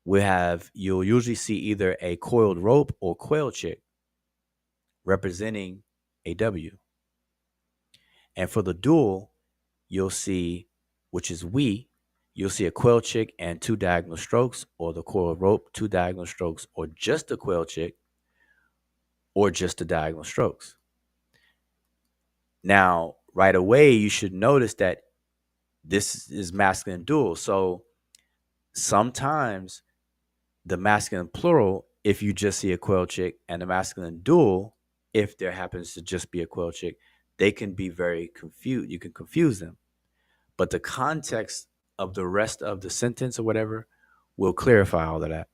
you'll usually see either a coiled rope or quail chick representing a W. And for the dual, you'll see, which is you'll see a quail chick and two diagonal strokes, or the coiled rope, two diagonal strokes, or just a quail chick, or just the diagonal strokes. Now, right away, you should notice that this is masculine dual. So sometimes the masculine plural, if you just see a quail chick, and the masculine dual, if there happens to just be a quail chick, they can be very confused. You can confuse them. But the context of the rest of the sentence or whatever will clarify all of that.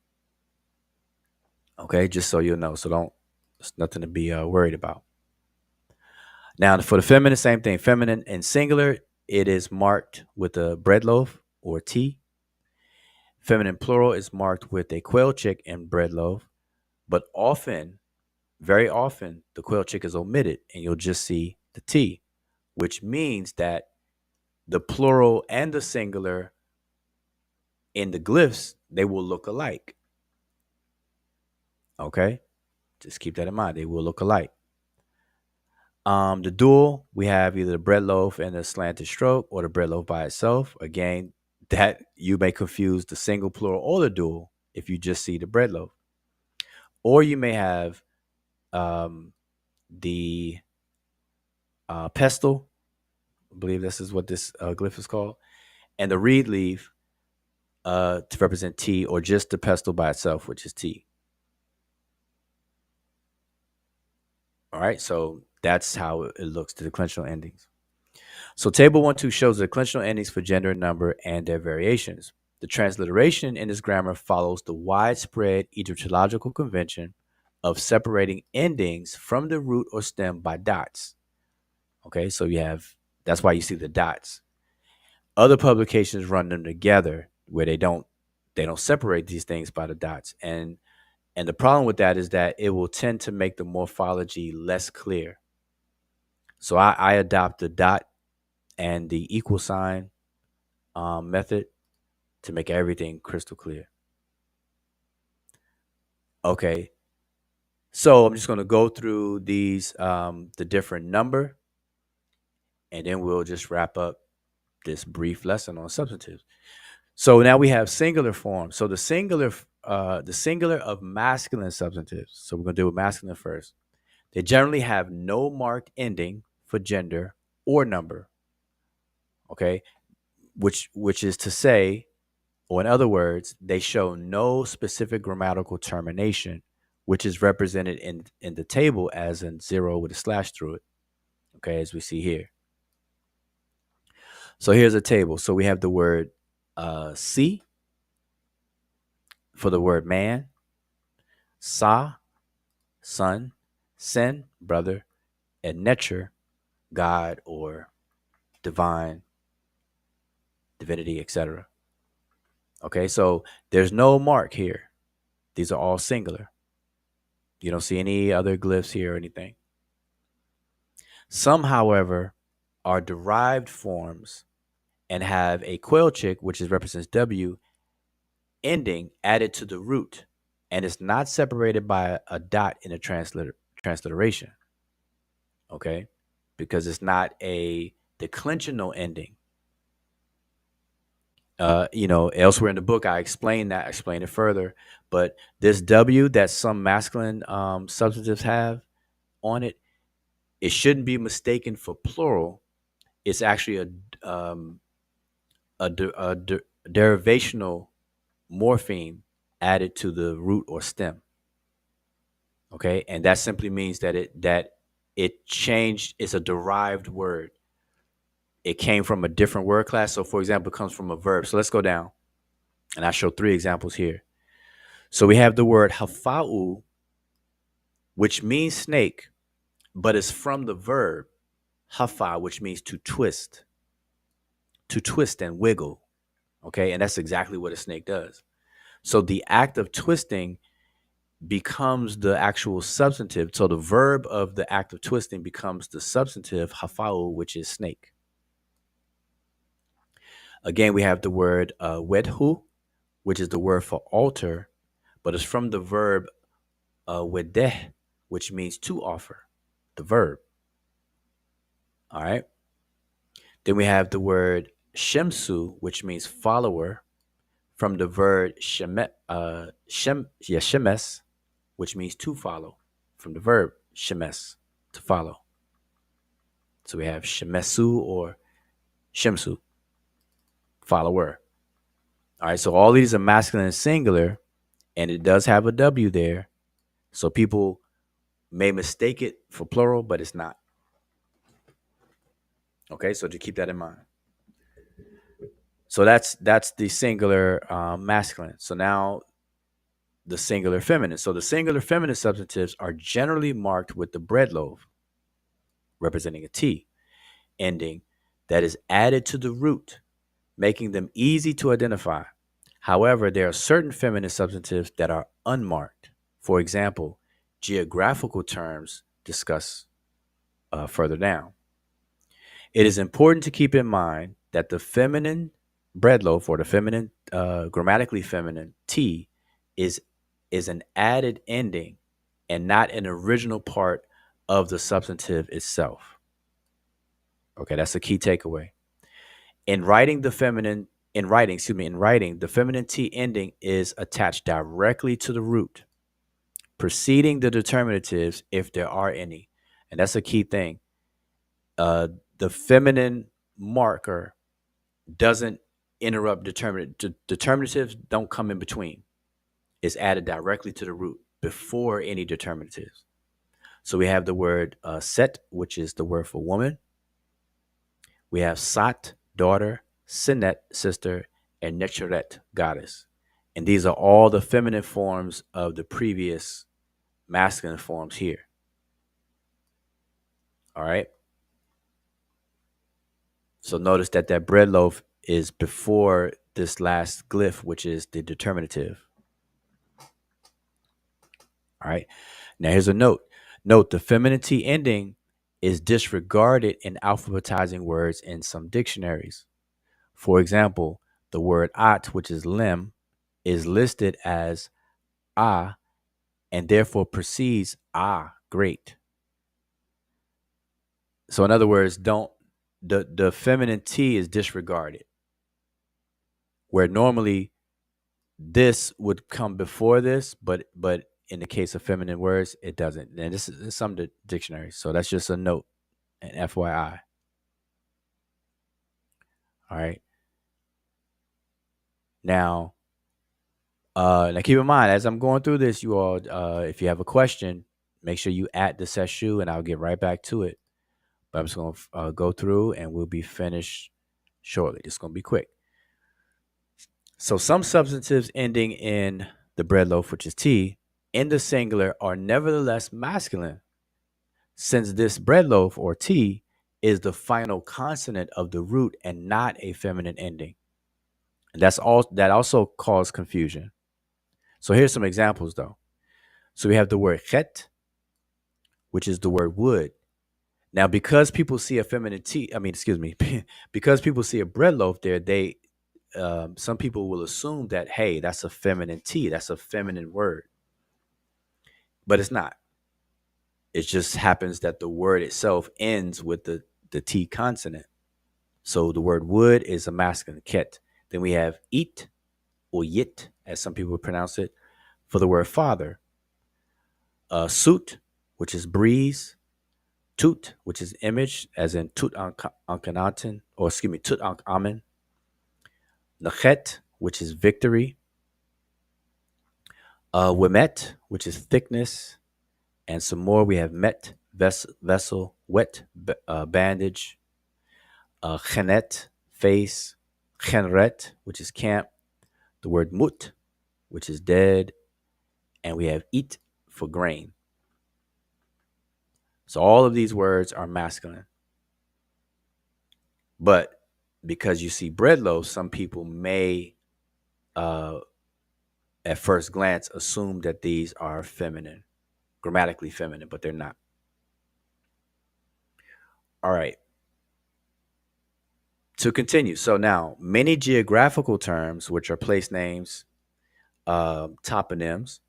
Okay, just so you'll know. So It's nothing to be worried about. Now, for the feminine, same thing. Feminine and singular, it is marked with a bread loaf or tea. Feminine plural is marked with a quail chick and bread loaf. But often, very often, the quail chick is omitted and you'll just see the tea, which means that the plural and the singular in the glyphs, they will look alike. Okay? Just keep that in mind. They will look alike. The dual, we have either the bread loaf and the slanted stroke or the bread loaf by itself. Again, that you may confuse the single plural or the dual if you just see the bread loaf. Or you may have the pestle. I believe this is what this glyph is called. And the reed leaf to represent tea, or just the pestle by itself, which is tea. All right, so that's how it looks to the declensional endings. So table 1-2 shows the declensional endings for gender and number and their variations. The transliteration in this grammar follows the widespread Egyptological convention of separating endings from the root or stem by dots. Okay, so that's why you see the dots. Other publications run them together where they don't separate these things by the dots. And the problem with that is that it will tend to make the morphology less clear. So I adopt the dot and the equal sign method to make everything crystal clear. Okay, so I'm just going to go through these, the different number, and then we'll just wrap up this brief lesson on substantives. So now we have singular form. So the singular of masculine substantives. So we're going to deal with masculine first. They generally have no marked ending for gender or number. Okay, which is to say, or in other words, they show no specific grammatical termination, which is represented in the table as in 0 with a slash through it. Okay, as we see here. So here's a table. So we have the word si for the word man, sa, son, sen, brother, and Netcher, God or divine, divinity, etc. Okay, so there's no mark here. These are all singular. You don't see any other glyphs here or anything. Some, however, are derived forms and have a quail chick, which represents W, ending added to the root, and it's not separated by a dot in a transliteration. Okay, because it's not a declensional ending. Elsewhere in the book, I explain it further. But this W that some masculine substantives have on it, it shouldn't be mistaken for plural. It's actually a derivational morpheme added to the root or stem. Okay, and that simply means that it changed. It's a derived word. It came from a different word class. So, for example, it comes from a verb. So let's go down, and I show 3 examples here. So we have the word hafa'u, which means snake, but it's from the verb hafa, which means to twist and wiggle. Okay, and that's exactly what a snake does. So the act of twisting becomes the actual substantive. So the verb of the act of twisting becomes the substantive hafa'u, which is snake. Again, we have the word wedhu, which is the word for altar, but it's from the verb wedeh, which means to offer, the verb. All right. Then we have the word shemsu, which means follower, from the verb shemes, which means to follow, from the verb shemes, to follow. So we have shemesu or shemsu, follower. All right, so all these are masculine and singular, and it does have a W there. So people may mistake it for plural, but it's not. Okay, so to keep that in mind. So that's the singular masculine. So now the singular feminine. So the singular feminine substantives are generally marked with the bread loaf, representing a T ending that is added to the root, making them easy to identify. However, there are certain feminine substantives that are unmarked. For example, geographical terms discussed further down. It is important to keep in mind that the feminine bread loaf or the feminine, grammatically feminine T is an added ending and not an original part of the substantive itself. Okay, that's a key takeaway. In writing, the feminine T ending is attached directly to the root, preceding the determinatives if there are any. And that's a key thing. The feminine marker doesn't interrupt determinatives don't come in between. It's added directly to the root before any determinatives. So we have the word set, which is the word for woman. We have sat, daughter, sinet, sister, and Netcheret, goddess. And these are all the feminine forms of the previous masculine forms here. All right. So notice that bread loaf is before this last glyph, which is the determinative. All right. Now here's a note. Note the femininity ending is disregarded in alphabetizing words in some dictionaries. For example, the word at, which is limb, is listed as ah and therefore precedes great. So in other words, don't the feminine T is disregarded. Where normally this would come before this, but in the case of feminine words, it doesn't. And this is in some dictionaries. So that's just a note, an FYI. All right. Now keep in mind, as I'm going through this, you all, if you have a question, make sure you add the Sesh and I'll get right back to it. But I'm just going to go through and we'll be finished shortly. It's going to be quick. So some substantives ending in the bread loaf, which is T, in the singular are nevertheless masculine, since this bread loaf or T is the final consonant of the root and not a feminine ending. And that also caused confusion. So here's some examples though. So we have the word chet, which is the word wood. Now, because people see a feminine T, because people see a bread loaf there, some people will assume that, hey, that's a feminine T, that's a feminine word. But it's not. It just happens that the word itself ends with the T consonant. So the word wood is a masculine ket. Then we have eat or yit, as some people pronounce it, for the word father. Suit, which is breeze. Tut, which is image, as in Tut Ankhenaten, or excuse me, Tut Ankh-Amen. Nachet, which is victory. Wemet, which is thickness. And some more, we have met, vessel, wet, bandage. Chenet, face. Chenret, which is camp. The word mut, which is dead. And we have eat for grain. So all of these words are masculine. But because you see bread loaves, some people may, at first glance, assume that these are feminine, grammatically feminine, but they're not. All right. To continue. So now, many geographical terms, which are place names, toponyms,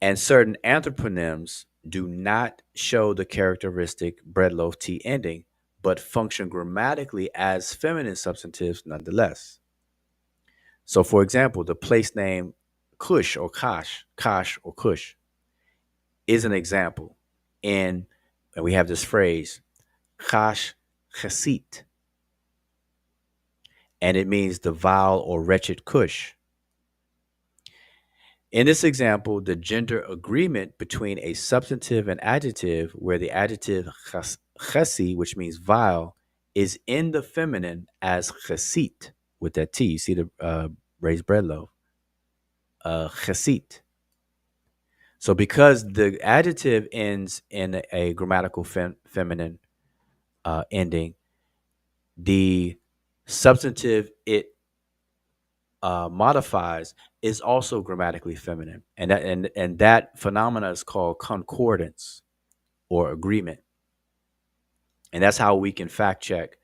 and certain anthroponyms do not show the characteristic bread loaf T ending, but function grammatically as feminine substantives nonetheless. So, for example, the place name Kush or Kash or Kush, is an example. And we have this phrase, Kash Chesit, and it means the vile or wretched Kush. In this example, the gender agreement between a substantive and adjective, where the adjective chesi, which means vile, is in the feminine as chesit with that T. You see the raised bread loaf. Chesit. So because the adjective ends in a grammatical feminine ending, the substantive it modifies is also grammatically feminine, and that phenomena is called concordance or agreement, and that's how we can fact check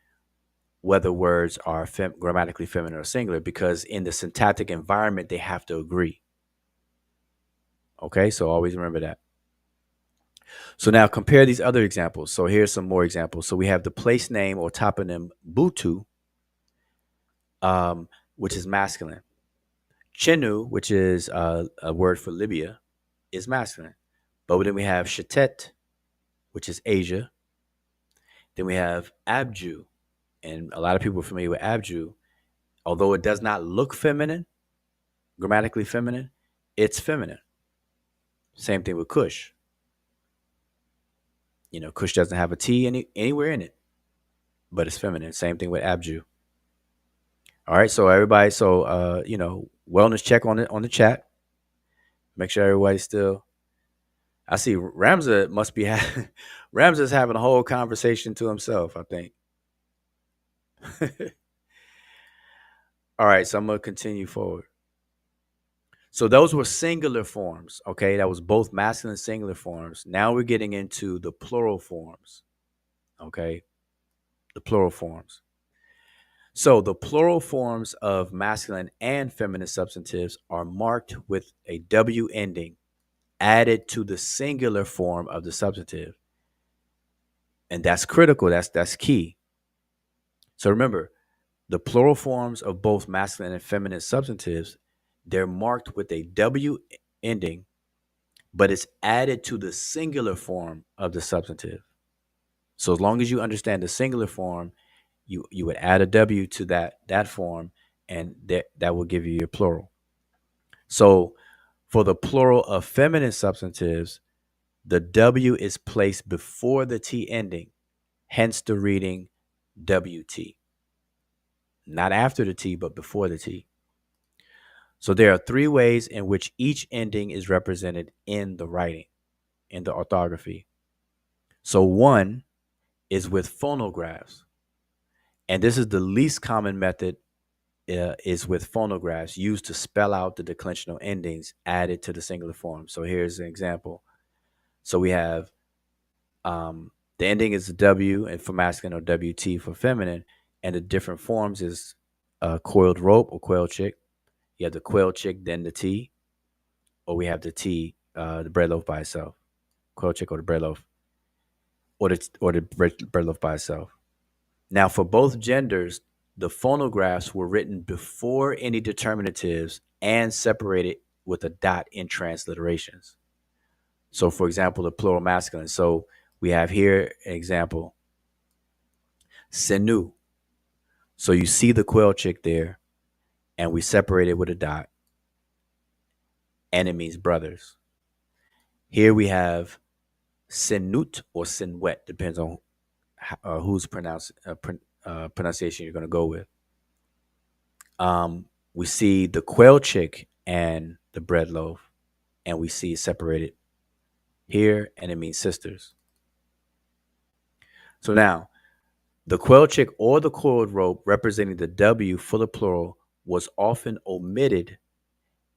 whether words are grammatically feminine or singular, because in the syntactic environment they have to agree. Okay, so always remember that. So now compare these other examples. So here's some more examples. So we have the place name or toponym Butu, which is masculine. Chenu, which is a word for Libya, is masculine. But then we have Shatet, which is Asia. Then we have Abju, and a lot of people are familiar with Abju. Although it does not look feminine, grammatically feminine, it's feminine. Same thing with Kush. Kush doesn't have a T anywhere in it, but it's feminine. Same thing with Abju. All right, so everybody, wellness check on the chat. Make sure everybody's still. I see Ramza must be Ramza's having a whole conversation to himself, I think. All right, so I'm gonna continue forward. So those were singular forms, okay? That was both masculine and singular forms. Now we're getting into the plural forms, okay? The plural forms. So the plural forms of masculine and feminine substantives are marked with a W ending added to the singular form of the substantive. And that's critical. That's key. So remember, the plural forms of both masculine and feminine substantives, they're marked with a W ending, but it's added to the singular form of the substantive. So as long as you understand the singular form, you would add a W to that form, and that will give you your plural. So for the plural of feminine substantives, the W is placed before the T ending, hence the reading WT. Not after the T, but before the T. So there are three ways in which each ending is represented in the writing, in the orthography. So one is with phonographs. And this is the least common method, is with phonographs used to spell out the declensional endings added to the singular form. So here's an example. So we have the ending is W and for masculine, or WT for feminine, and the different forms is coiled rope or quail chick. You have the quail chick, then the T, or we have the T, the bread loaf by itself, quail chick or the bread loaf, or the bread loaf by itself. Now, for both genders, the phonographs were written before any determinatives and separated with a dot in transliterations. So, for example, the plural masculine. So we have here an example, Senu. So you see the quail chick there, and we separate it with a dot, and it means brothers. Here we have Sinut or Sinwet, depends on whose pronunciation you're going to go with. We see the quail chick and the bread loaf, and we see it separated here, and it means sisters. So now, the quail chick or the coiled rope representing the W for the plural was often omitted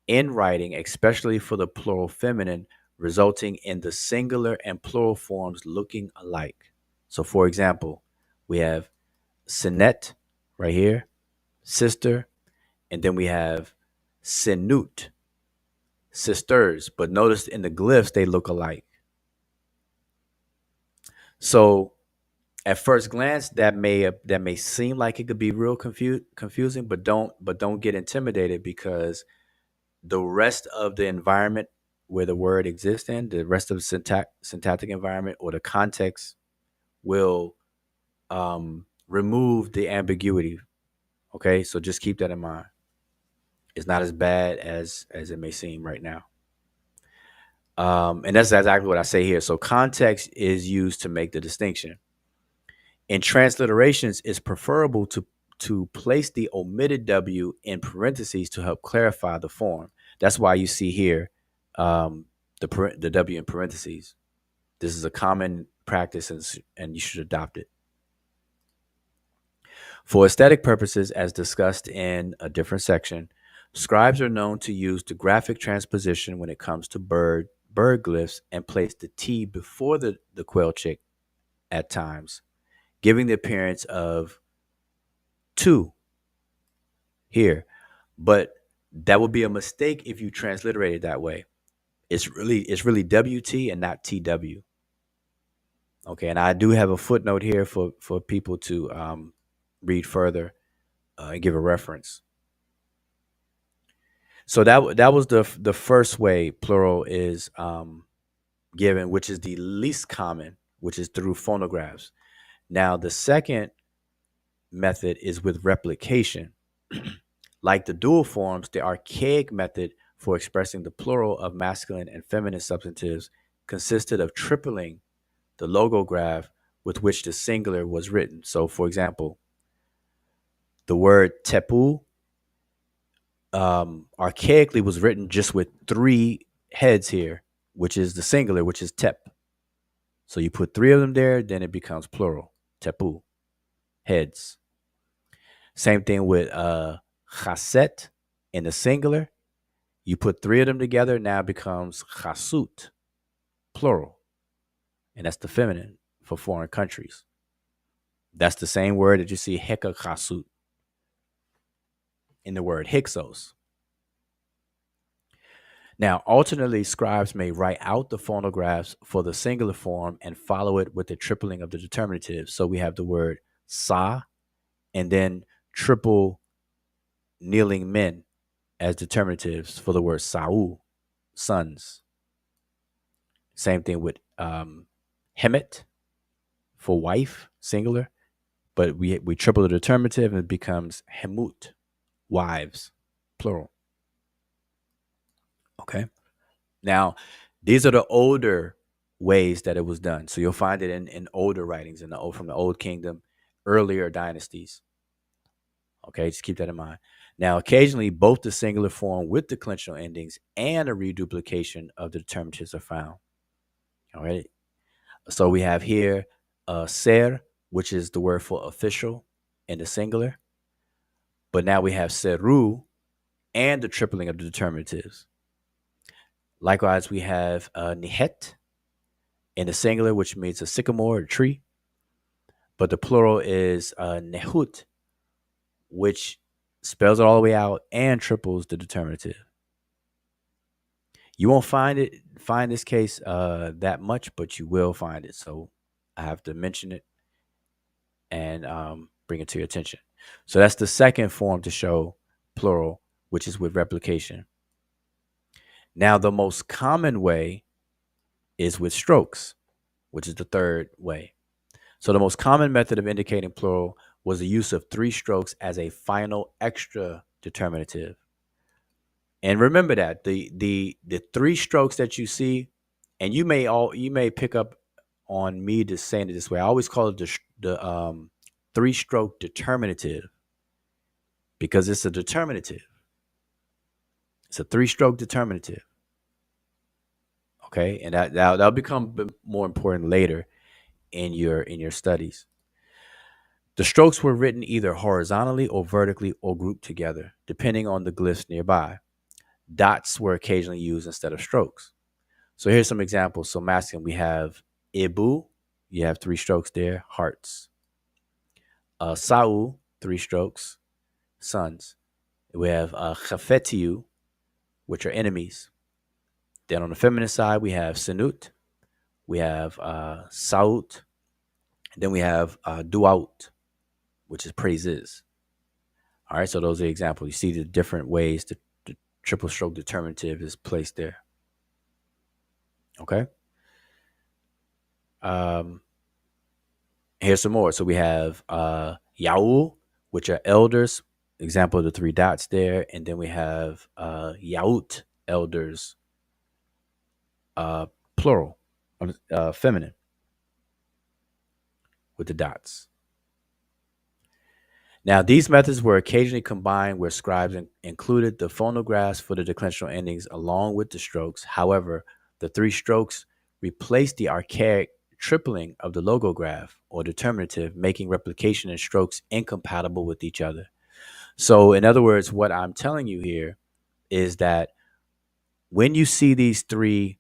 in writing, especially for the plural feminine, resulting in the singular and plural forms looking alike. So, for example, we have Sinet right here, sister, and then we have Sinut, sisters. But notice in the glyphs, they look alike. So, at first glance, that may seem like it could be real confusing, but don't get intimidated, because the rest of the environment where the word exists in, the rest of the syntactic environment or the context will remove the ambiguity. Okay, so just keep that in mind. It's not as bad as it may seem right now. And that's exactly what I say here. So context is used to make the distinction. In transliterations, it's preferable to place the omitted W in parentheses to help clarify the form. That's why you see here, the W in parentheses. This is a common practice, and you should adopt it. For aesthetic purposes, as discussed in a different section, scribes are known to use the graphic transposition when it comes to bird glyphs and place the T before the quail chick at times, giving the appearance of two here. But that would be a mistake if you transliterate it that way. It's really WT and not TW. Okay, and I do have a footnote here for people to read further and give a reference. So that was the first way plural is given, which is the least common, which is through phonographs. Now the second method is with replication. Like the dual forms, the archaic method for expressing the plural of masculine and feminine substantives consisted of tripling the logograph with which the singular was written. So, for example, the word tepu archaically was written just with three heads here, which is the singular, which is tep. So you put three of them there, then it becomes plural, tepu, heads. Same thing with chaset in the singular. You put three of them together, now it becomes chasut, plural. And that's the feminine for foreign countries. That's the same word that you see heka chasut in the word hyksos. Now, alternately, scribes may write out the phonographs for the singular form and follow it with the tripling of the determinative. So we have the word sa and then triple kneeling men as determinatives for the word Sa'u, sons. Same thing with Hemet for wife, singular, but we triple the determinative and it becomes Hemut, wives, plural. Okay. Now, these are the older ways that it was done. So you'll find it in older writings from the Old Kingdom, earlier dynasties. Okay, just keep that in mind. Now, occasionally, both the singular form with declensional endings and a reduplication of the determinatives are found. All right. So we have here ser, which is the word for official in the singular. But now we have seru and the tripling of the determinatives. Likewise, we have nihet in the singular, which means a sycamore or tree. But the plural is nehut, which spells it all the way out and triples the determinative. You won't find this case that much, but you will find it. So I have to mention it and bring it to your attention. So that's the second form to show plural, which is with replication. Now, the most common way is with strokes, which is the third way. So the most common method of indicating plural was the use of three strokes as a final extra determinative. And remember that the three strokes that you see, and you may pick up on me just saying it this way. I always call it the three stroke determinative because it's a determinative. It's a three stroke determinative. Okay, and that'll become more important later in your studies. The strokes were written either horizontally or vertically or grouped together, depending on the glyphs nearby. Dots were occasionally used instead of strokes. So here's some examples. So masculine, we have Ibu, you have three strokes there, hearts. Sa'u, three strokes, sons. We have Chafetiu, which are enemies. Then on the feminine side, we have Sinut, we have Saut, then we have Duaut, which is praises. All right, so those are the examples. You see the different ways the triple stroke determinative is placed there. Okay. Here's some more. So we have Yaul, which are elders. Example of the three dots there. And then we have Yaut, elders, plural, feminine, with the dots. Now, these methods were occasionally combined where scribes included the phonographs for the declensional endings along with the strokes. However, The three strokes replace the archaic tripling of the logograph or determinative, making replication and strokes incompatible with each other. So, in other words, what I'm telling you here is that when you see these three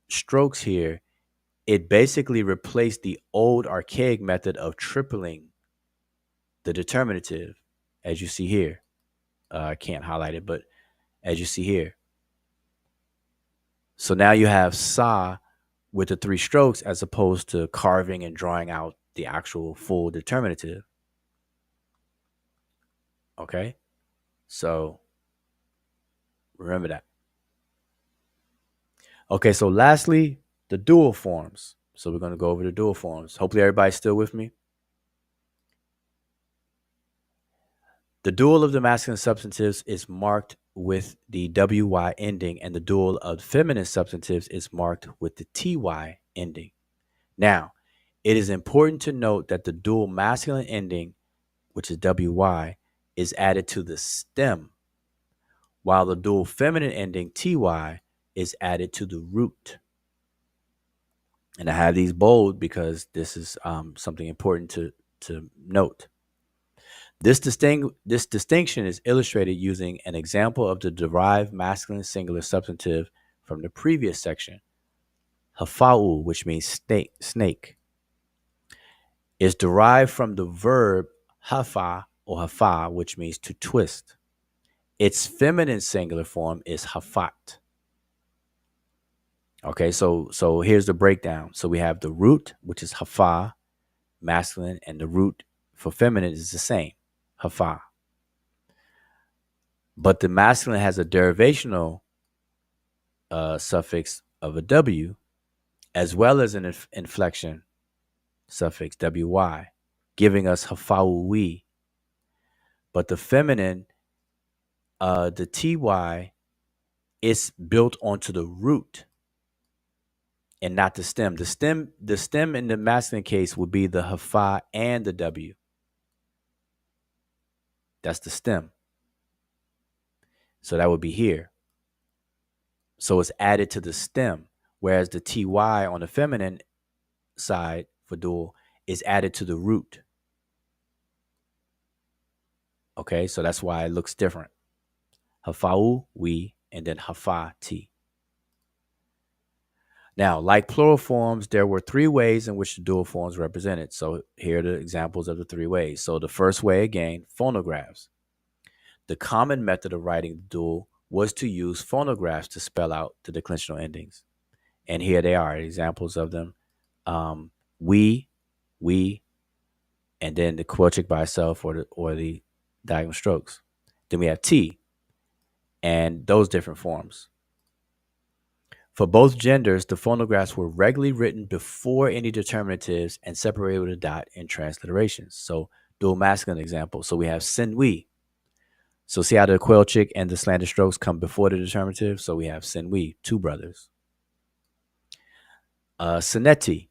strokes here, it basically replaced the old archaic method of tripling the determinative, as you see here. I can't highlight it, but as you see here. So now you have sa with the three strokes as opposed to carving and drawing out the actual full determinative. Okay? So remember that. Okay, so lastly, the dual forms. So we're going to go over the dual forms. Hopefully everybody's still with me. The dual of the masculine substantives is marked with the WY ending, and the dual of feminine substantives is marked with the TY ending. Now, it is important to note that the dual masculine ending, which is WY, is added to the stem, while the dual feminine ending, TY, is added to the root. And I have these bold because this is something important to note. This distinction is illustrated using an example of the derived masculine singular substantive from the previous section. Hafa'u, which means snake, is derived from the verb hafa or hafa, which means to twist. Its feminine singular form is hafat. Okay, so here's the breakdown. So we have the root, which is hafa, masculine, and the root for feminine is the same, hafa. But the masculine has a derivational suffix of a W, as well as an inflection suffix, WY, giving us hafauwi. But the feminine, the TY, is built onto the root and not the stem. The stem in the masculine case would be the hafa and the W. That's the stem. So that would be here. So it's added to the stem, whereas the TY on the feminine side for dual is added to the root. Okay, so that's why it looks different. Hafa'u, we, and then hafa, ti. Now, like plural forms, there were three ways in which the dual forms represented. So here are the examples of the three ways. So the first way, again, phonographs. The common method of writing the dual was to use phonographs to spell out the declensional endings. And here they are, examples of them. We, and then the quilchic by itself or the diagonal strokes. Then we have T and those different forms. For both genders, the phonographs were regularly written before any determinatives and separated with a dot in transliterations. So dual masculine example. So we have Sinwi. So see how the quilchic and the slanted strokes come before the determinative? So we have Sinwi, two brothers. Sinetti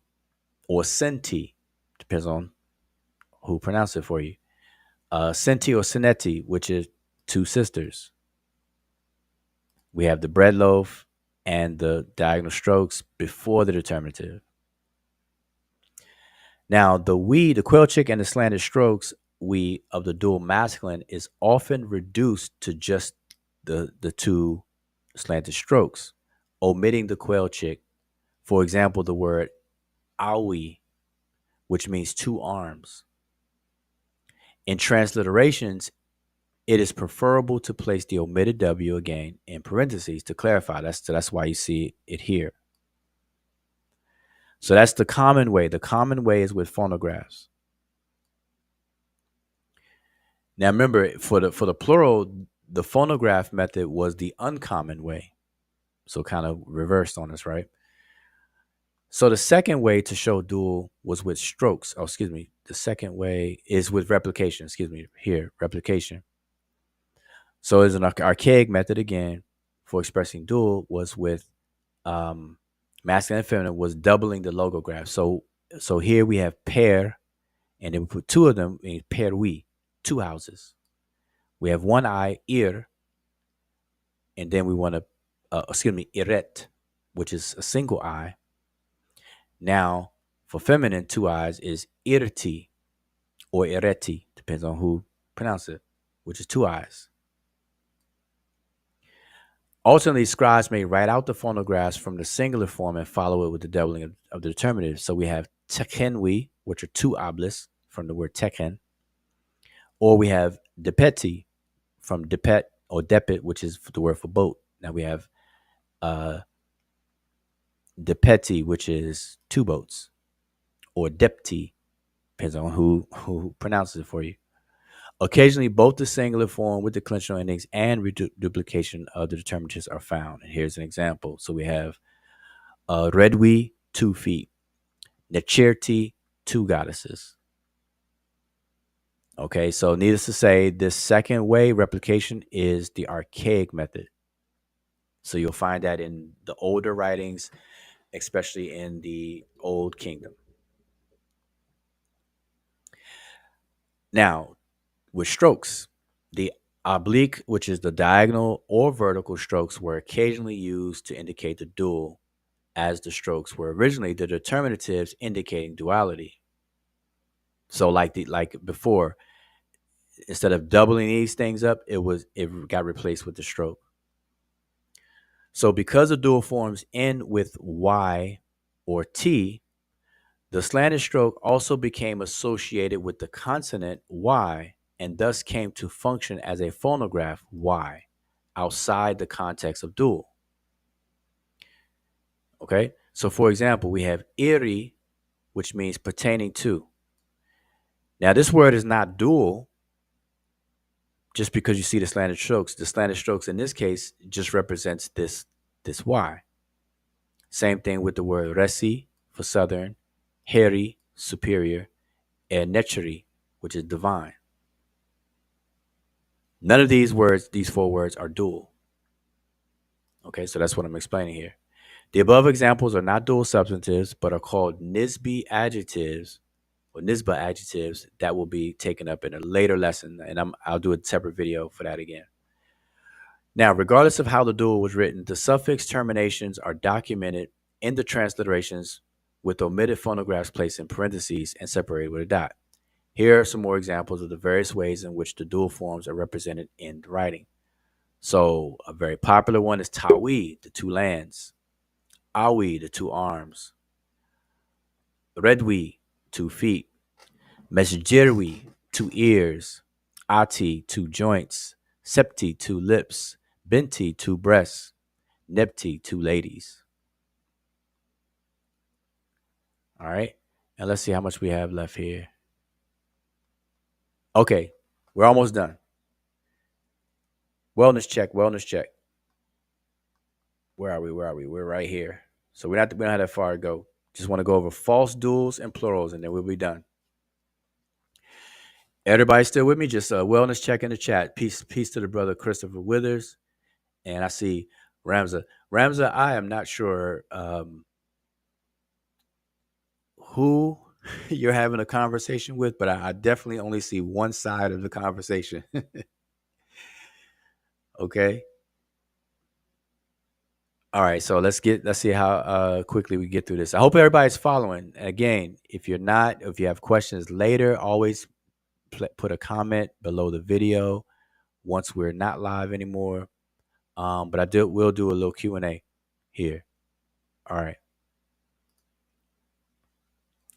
or Senti, depends on who pronounces it for you. Senti or Sinetti, which is two sisters. We have the bread loaf and the diagonal strokes before the determinative. Now, the quilchic and the slanted strokes, of the dual masculine is often reduced to just the two slanted strokes, omitting the quilchic. For example, the word awi, which means two arms. In transliterations, it is preferable to place the omitted W again in parentheses to clarify. That's why you see it here. So that's the common way. The common way is with phonographs. Now remember, for the plural, the phonograph method was the uncommon way. So kind of reversed on us, right? So the second way to show dual was with strokes. Oh, excuse me. The second way is with replication. Excuse me. Here, replication. So it's an archaic method again for expressing dual was with masculine and feminine was doubling the logograph. So here we have pair, and then we put two of them in perwi, two houses. We have one eye, ir, and then we want to, iret. which is a single I. Now, for feminine, two I's is irti or ireti, depends on who pronounces it, which is two I's. Alternately, scribes may write out the phonographs from the singular form and follow it with the doubling of the determinative. So we have tekenwi, which are two obelisks from the word teken, or we have depeti from depet or depet, which is the word for boat. Now we have uh, depeti, which is two boats, or depti, depends on who pronounces it for you. Occasionally, both the singular form with declensional endings and reduplication of the determinatives are found. And here's an example. So we have Redwi, 2 feet. Netcherti, two goddesses. Okay, so needless to say, this second way replication is the archaic method. So you'll find that in the older writings, especially in the Old Kingdom. Now, with strokes, the oblique, which is the diagonal or vertical strokes, were occasionally used to indicate the dual, as the strokes were originally the determinatives indicating duality. So, like before, instead of doubling these things up, it got replaced with the stroke. So, because the dual forms end with y or t, the slanted stroke also became associated with the consonant y and thus came to function as a phonograph y outside the context of dual. Okay, so for example, we have iri, which means pertaining to. Now, this word is not dual just because you see the slanted strokes. The slanted strokes in this case just represents this y. Same thing with the word resi for southern, heri, superior, and netcheri, which is divine. None of these words, these four words, are dual. Okay, so that's what I'm explaining here. The above examples are not dual substantives, but are called Nisbi adjectives or Nisba adjectives that will be taken up in a later lesson, and I'll do a separate video for that again. Now, regardless of how the dual was written, the suffix terminations are documented in the transliterations with omitted phonographs placed in parentheses and separated with a dot. Here are some more examples of the various ways in which the dual forms are represented in the writing. So a very popular one is Tawi, the two lands, Awi, the two arms, Redwi, 2 feet, Mesjirwi, two ears, Ati, two joints, Septi, two lips, Binti, two breasts, Nepti, two ladies. All right. And let's see how much we have left here. Okay. We're almost done. Wellness check, wellness check. Where are we? Where are we? We're right here. So we don't have that far to go. Just want to go over false duals and plurals, and then we'll be done. Everybody still with me? Just a wellness check in the chat. Peace to the brother Christopher Withers. And I see Ramza. Ramza, I am not sure who you're having a conversation with, but I definitely only see one side of the conversation. Okay. All right, so let's see how quickly we get through this. I hope everybody's following. Again, if you're not, if you have questions later, always put a comment below the video once we're not live anymore. But we'll do a little Q&A here. All right.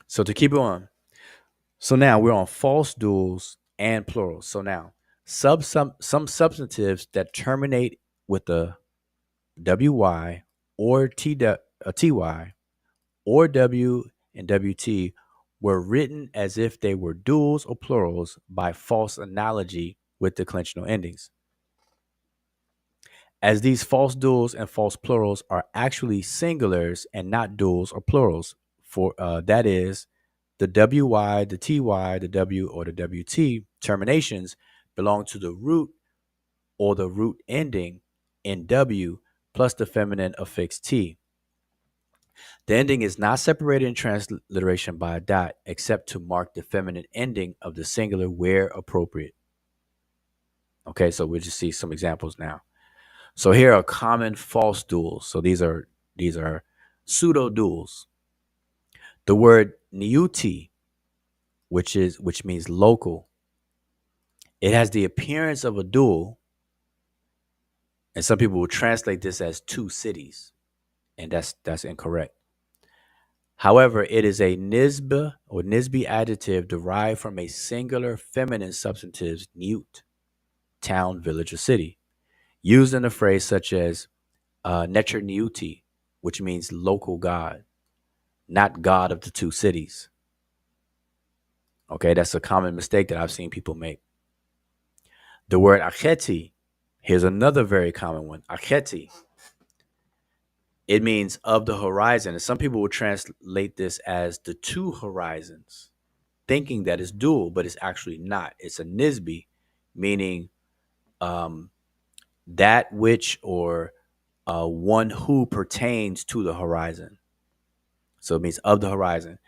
So to keep it on. So now we're on false duals and plurals. So now some substantives that terminate with a WY or TY or W and WT were written as if they were duals or plurals by false analogy with declensional endings. As these false duals and false plurals are actually singulars and not duals or plurals, for that is, the WY, the TY, the W, or the WT terminations belong to the root or the root ending in W plus the feminine affix T. The ending is not separated in transliteration by a dot except to mark the feminine ending of the singular where appropriate. Okay, so we'll just see some examples now. So here are common false duals. So these are These are pseudo duals. The word niuti, which means local, it has the appearance of a dual, and some people will translate this as two cities, and that's incorrect. However, it is a nisba or nisbi adjective derived from a singular feminine substantive niut, town, village, or city, used in a phrase such as Netcher niuti, which means local god, not god of the two cities. Okay, that's a common mistake that I've seen people make. The word acheti, here's another very common one. Acheti, it means of the horizon. And some people will translate this as the two horizons, thinking that it's dual, but it's actually not. It's a nisbi, meaning that which or one who pertains to the horizon. So it means of the horizon.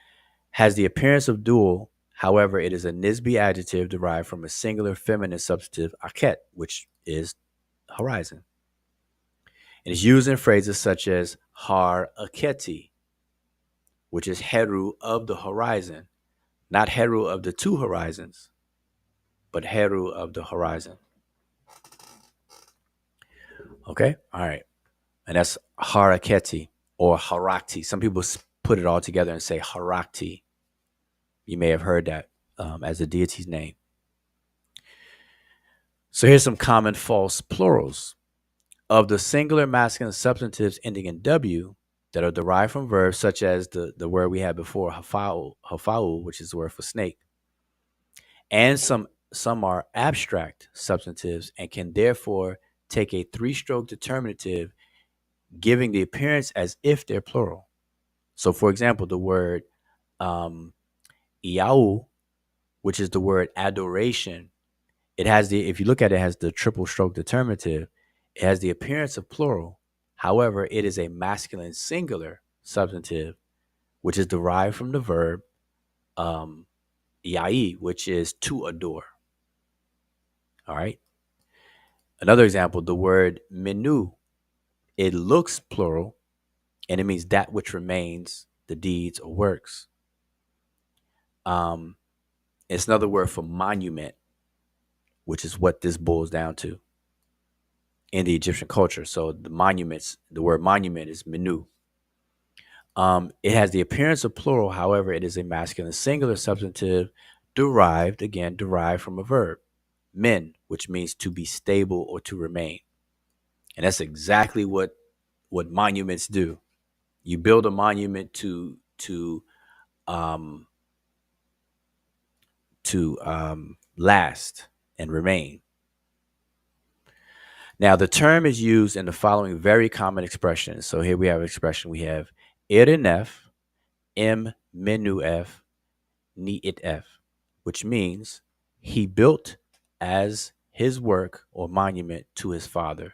Has the appearance of dual. However, it is a nisbi adjective derived from a singular feminine substantive aket, which is horizon. And it's used in phrases such as har aketi, which is heru of the horizon, not heru of the two horizons, but heru of the horizon. Okay? All right. And that's haraketi or harakti. Some people put it all together and say harakti. You may have heard that as a deity's name. So here's some common false plurals. Of the singular masculine substantives ending in W that are derived from verbs, such as the word we had before, hafau, which is the word for snake. And some are abstract substantives and can therefore take a three-stroke determinative, giving the appearance as if they're plural. So, for example, the word iau, which is the word adoration, it has if you look at it, it has the triple stroke determinative. It has the appearance of plural. However, it is a masculine singular substantive, which is derived from the verb iai, which is to adore. All right. Another example, the word menu, it looks plural, and it means that which remains, the deeds or works. It's another word for monument, which is what this boils down to in the Egyptian culture. So the monuments, the word monument is menu. It has the appearance of plural. However, it is a masculine singular substantive derived from a verb, men, which means to be stable or to remain. And that's exactly what monuments do. You build a monument to last and remain. Now, the term is used in the following very common expressions. So here we have an expression. We have erinef, menuef, niitf, which means he built as his work or monument to his father.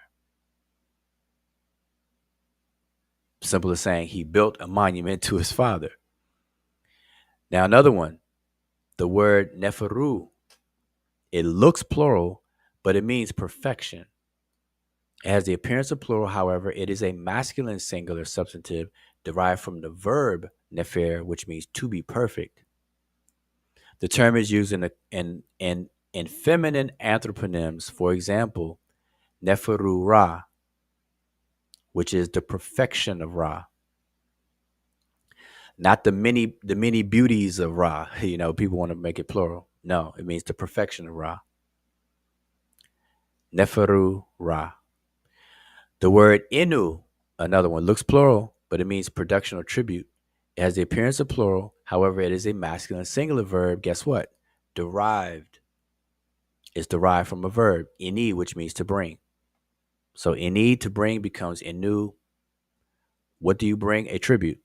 Simple as saying he built a monument to his father. Now, another one, the word neferu, it looks plural, but it means perfection. It has the appearance of plural. However, it is a masculine singular substantive derived from the verb nefer, which means to be perfect. The term is used in feminine anthroponyms. For example, neferu Ra, which is the perfection of Ra, not the many beauties of Ra. You know, people want to make it plural. No, it means the perfection of Ra. Neferu Ra. The word inu, another one, looks plural, but it means production or tribute. It has the appearance of plural. However, it is a masculine singular verb. Guess what? Derived. It's derived from a verb, ini, which means to bring. So ini, to bring, becomes inu. What do you bring? A tribute.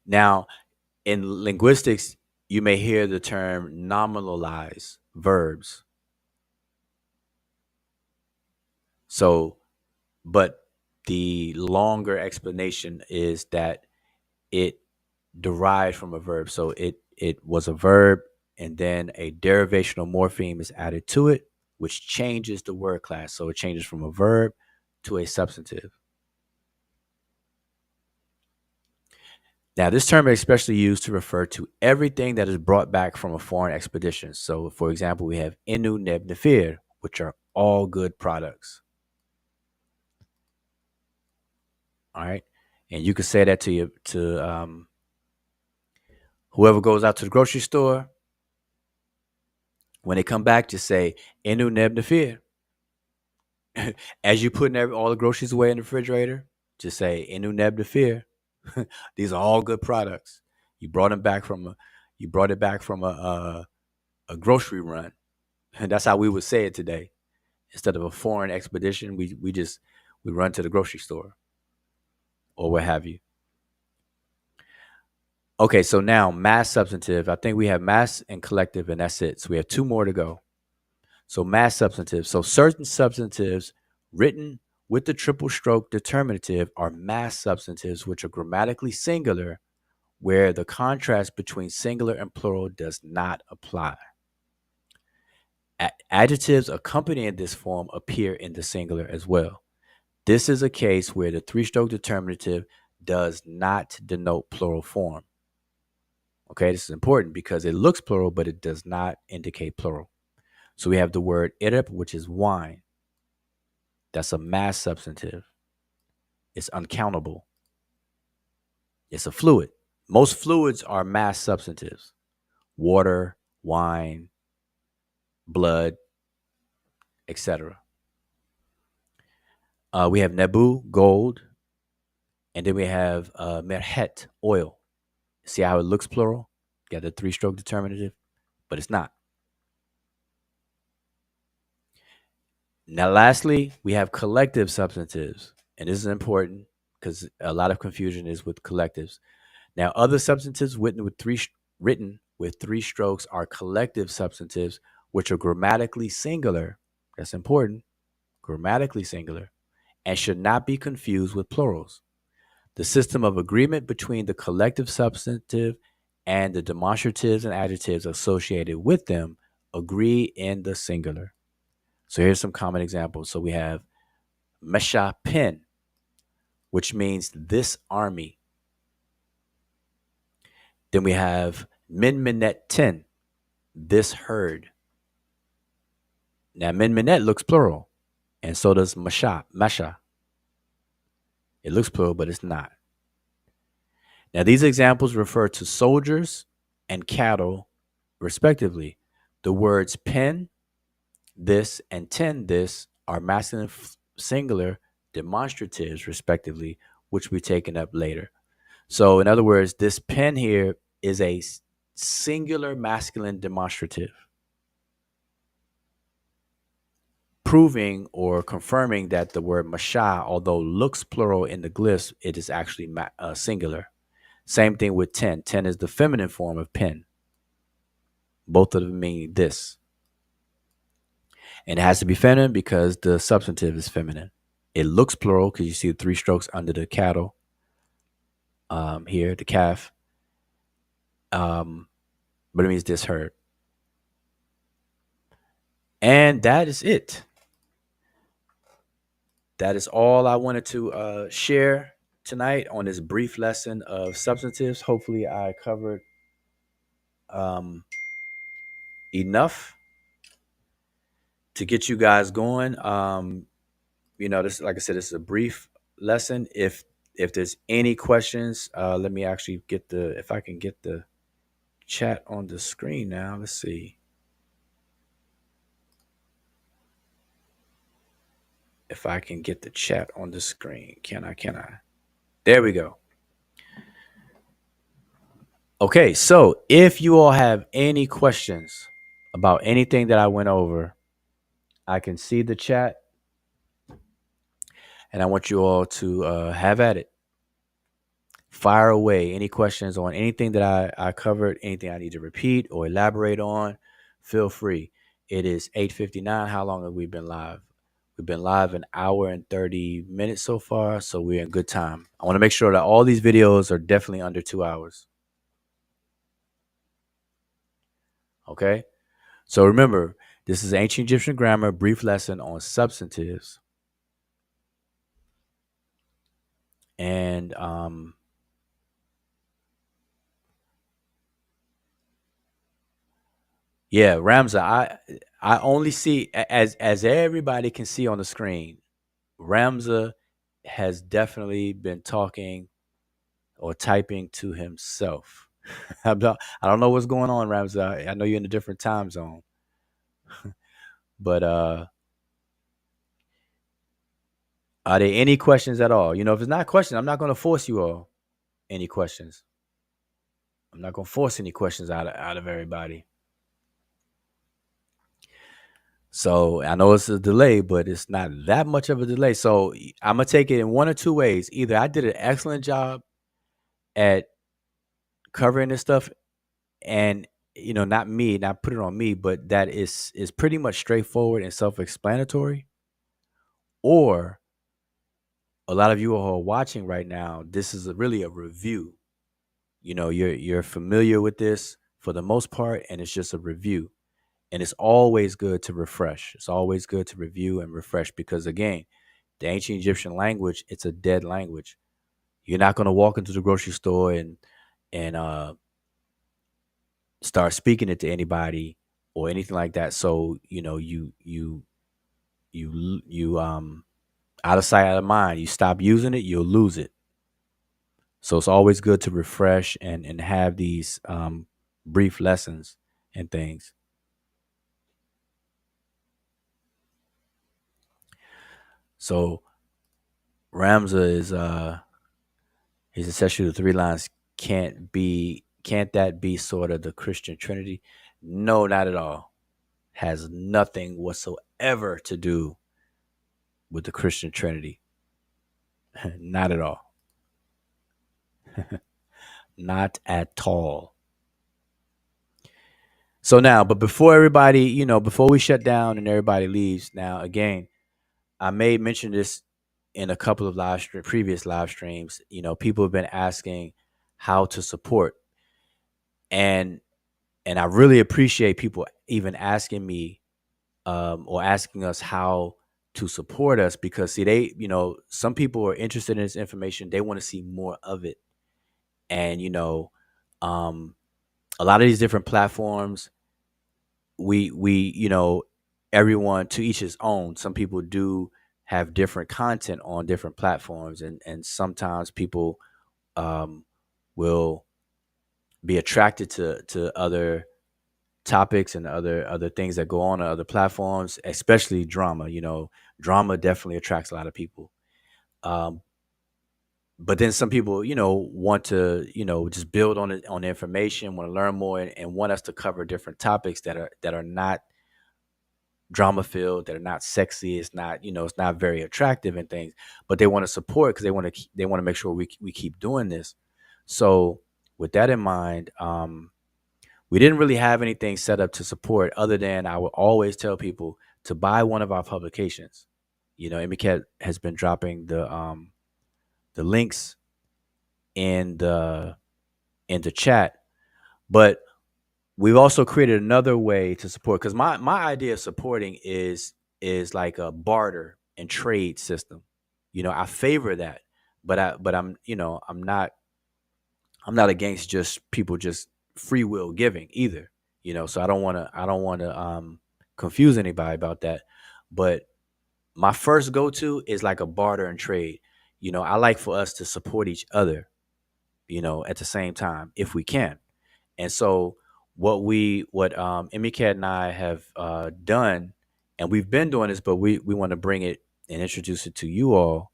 Now, in linguistics, you may hear the term nominalize verbs. So, but the longer explanation is that it derived from a verb. So it was a verb, and then a derivational morpheme is added to it, which changes the word class. So it changes from a verb to a substantive. Now, this term is especially used to refer to everything that is brought back from a foreign expedition. So, for example, we have Inu Neb Nefir, which are all good products. All right. And you could say that to whoever goes out to the grocery store. When they come back, just say Inu Neb Nefir. As you putting all the groceries away in the refrigerator, just say Inu Neb Nefir. These are all good products. You brought them back from a grocery run. And that's how we would say it today. Instead of a foreign expedition, we run to the grocery store or what have you. Okay, so now mass substantive. I think we have mass and collective, and that's it. So we have two more to go. So mass substantive. So certain substantives written with the triple stroke determinative are mass substantives, which are grammatically singular, where the contrast between singular and plural does not apply. Adjectives accompanying this form appear in the singular as well. This is a case where the three-stroke determinative does not denote plural form. Okay, this is important because it looks plural, but it does not indicate plural. So we have the word irip, which is wine. That's a mass substantive. It's uncountable. It's a fluid. Most fluids are mass substantives. Water, wine, blood, etc. We have nebu, gold, and then we have merhet, oil. See how it looks plural? Got the three-stroke determinative, but it's not. Now, lastly, we have collective substantives, and this is important because a lot of confusion is with collectives. Now, other substantives written with three strokes are collective substantives, which are grammatically singular. That's important, grammatically singular, and should not be confused with plurals. The system of agreement between the collective substantive and the demonstratives and adjectives associated with them agree in the singular. So here's some common examples. So we have Mesha Pen, which means this army. Then we have Min Minet Ten, this herd. Now Min Minet looks plural, and so does Mesha. It looks plural, but it's not. Now these examples refer to soldiers and cattle, respectively. The words pen, this, and ten, this are masculine singular demonstratives, respectively, which we've taken up later. So, in other words, this pen here is a singular masculine demonstrative, proving or confirming that the word masha, although looks plural in the glyphs, it is actually singular. Same thing with ten. Ten is the feminine form of pen. Both of them mean this. And it has to be feminine because the substantive is feminine. It looks plural because you see the three strokes under the cattle. Here, the calf. But it means this herd. And that is it. That is all I wanted to share tonight on this brief lesson of substantives. Hopefully, I covered enough to get you guys going. This, like I said, this is a brief lesson. If there's any questions, let me actually if I can get the chat on the screen now. Let's see. If I can get the chat on the screen. Can I? There we go. Okay, so if you all have any questions about anything that I went over, I can see the chat and I want you all to have at it. Fire away. Any questions on anything that I covered, anything I need to repeat or elaborate on, feel free. It is 8:59. How long have we been live? We've been live an hour and 30 minutes so far, so we're in good time. I want to make sure that all these videos are definitely under 2 hours. Okay? So remember, this is Ancient Egyptian Grammar, brief lesson on substantives. And Yeah, Ramza, I only see as everybody can see on the screen, Ramza has definitely been talking or typing to himself. I don't know what's going on, Ramza. I know you're in a different time zone, but are there any questions at all? If it's not a question, I'm not going to force you all any questions. I'm not going to force any questions out of everybody. So I know it's a delay, but it's not that much of a delay. So I'm gonna take it in one or two ways. Either I did an excellent job at covering this stuff, and not me, not put it on me, but that is pretty much straightforward and self-explanatory. Or a lot of you who are watching right now, this is really a review. You're familiar with this for the most part, and it's just a review. And it's always good to refresh. It's always good to review and refresh because, again, the ancient Egyptian language, it's a dead language. You're not going to walk into the grocery store and start speaking it to anybody or anything like that. So you out of sight, out of mind. You stop using it, you'll lose it. So it's always good to refresh and have these brief lessons and things. So Ramza is he's essentially the three lines can't that be sort of the Christian Trinity? No, not at all. Has nothing whatsoever to do with the Christian Trinity. Not at all. Not at all. So now, but before everybody, before we shut down and everybody leaves, now again, I may mention this in a couple of previous live streams. People have been asking how to support, and I really appreciate people even asking me or asking us how to support us because see some people are interested in this information. They want to see more of it, and um, a lot of these different platforms, we everyone to each his own. Some people do have different content on different platforms, and sometimes people um, will be attracted to other topics and other things that go on other platforms, especially drama. Drama definitely attracts a lot of people. Um, but then some people, want to, just build on it on the information, want to learn more, and want us to cover different topics that are not drama filled, that are not sexy. It's not, it's not very attractive and things. But they want to support because they want to make sure we keep doing this. So with that in mind, we didn't really have anything set up to support other than I would always tell people to buy one of our publications. Emicat has been dropping the links in the chat, but we've also created another way to support because my idea of supporting is like a barter and trade system. I favor that, but I'm not against just people just free will giving either. So I don't want to confuse anybody about that. But my first go to is like a barter and trade. I like for us to support each other. At the same time if we can. And so what Emicat and I have done, and we've been doing this, but we want to bring it and introduce it to you all.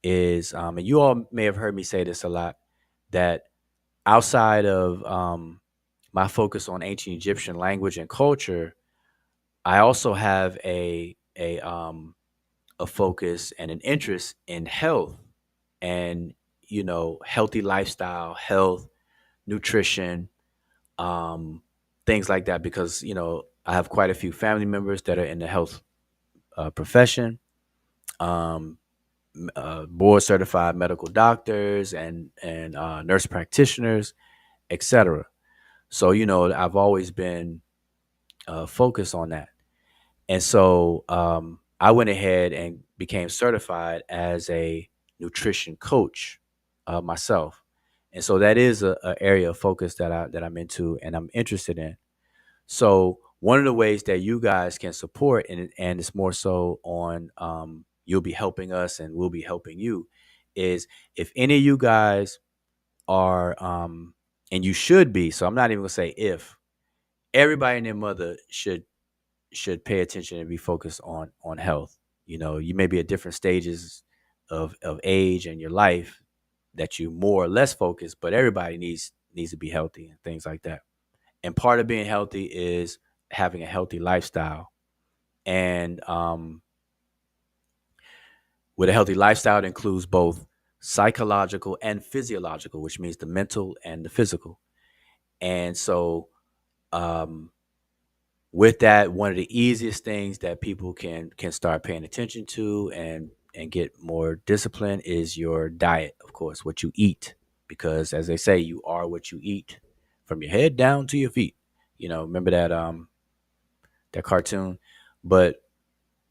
Is and you all may have heard me say this a lot that outside of my focus on ancient Egyptian language and culture, I also have a focus and an interest in health and healthy lifestyle, health, nutrition, um, things like that. Because I have quite a few family members that are in the health profession, um, board certified medical doctors and nurse practitioners, etc. So I've always been focused on that. And so I went ahead and became certified as a nutrition coach myself. And so that is a area of focus that I'm into and I'm interested in. So one of the ways that you guys can support, and it's more so on, you'll be helping us and we'll be helping you, is if any of you guys are, and you should be, so I'm not even gonna say if, everybody and their mother should pay attention and be focused on health. You may be at different stages of age in your life that you more or less focus, but everybody needs to be healthy and things like that. And part of being healthy is having a healthy lifestyle. And with a healthy lifestyle, it includes both psychological and physiological, which means the mental and the physical. And so, um, with that, one of the easiest things that people can start paying attention to and get more discipline is your diet, of course, what you eat, because as they say, you are what you eat, from your head down to your feet. Remember that cartoon? But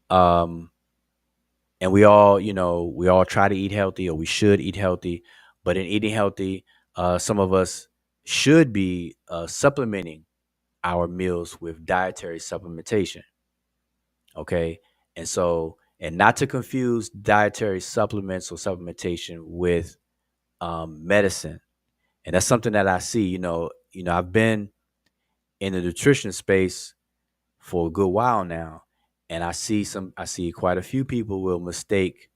um and we all try to eat healthy, or we should eat healthy. But in eating healthy, some of us should be supplementing our meals with dietary supplementation. Okay. And not to confuse dietary supplements or supplementation with medicine. And that's something that I see. I've been in the nutrition space for a good while now, and I see quite a few people will mistake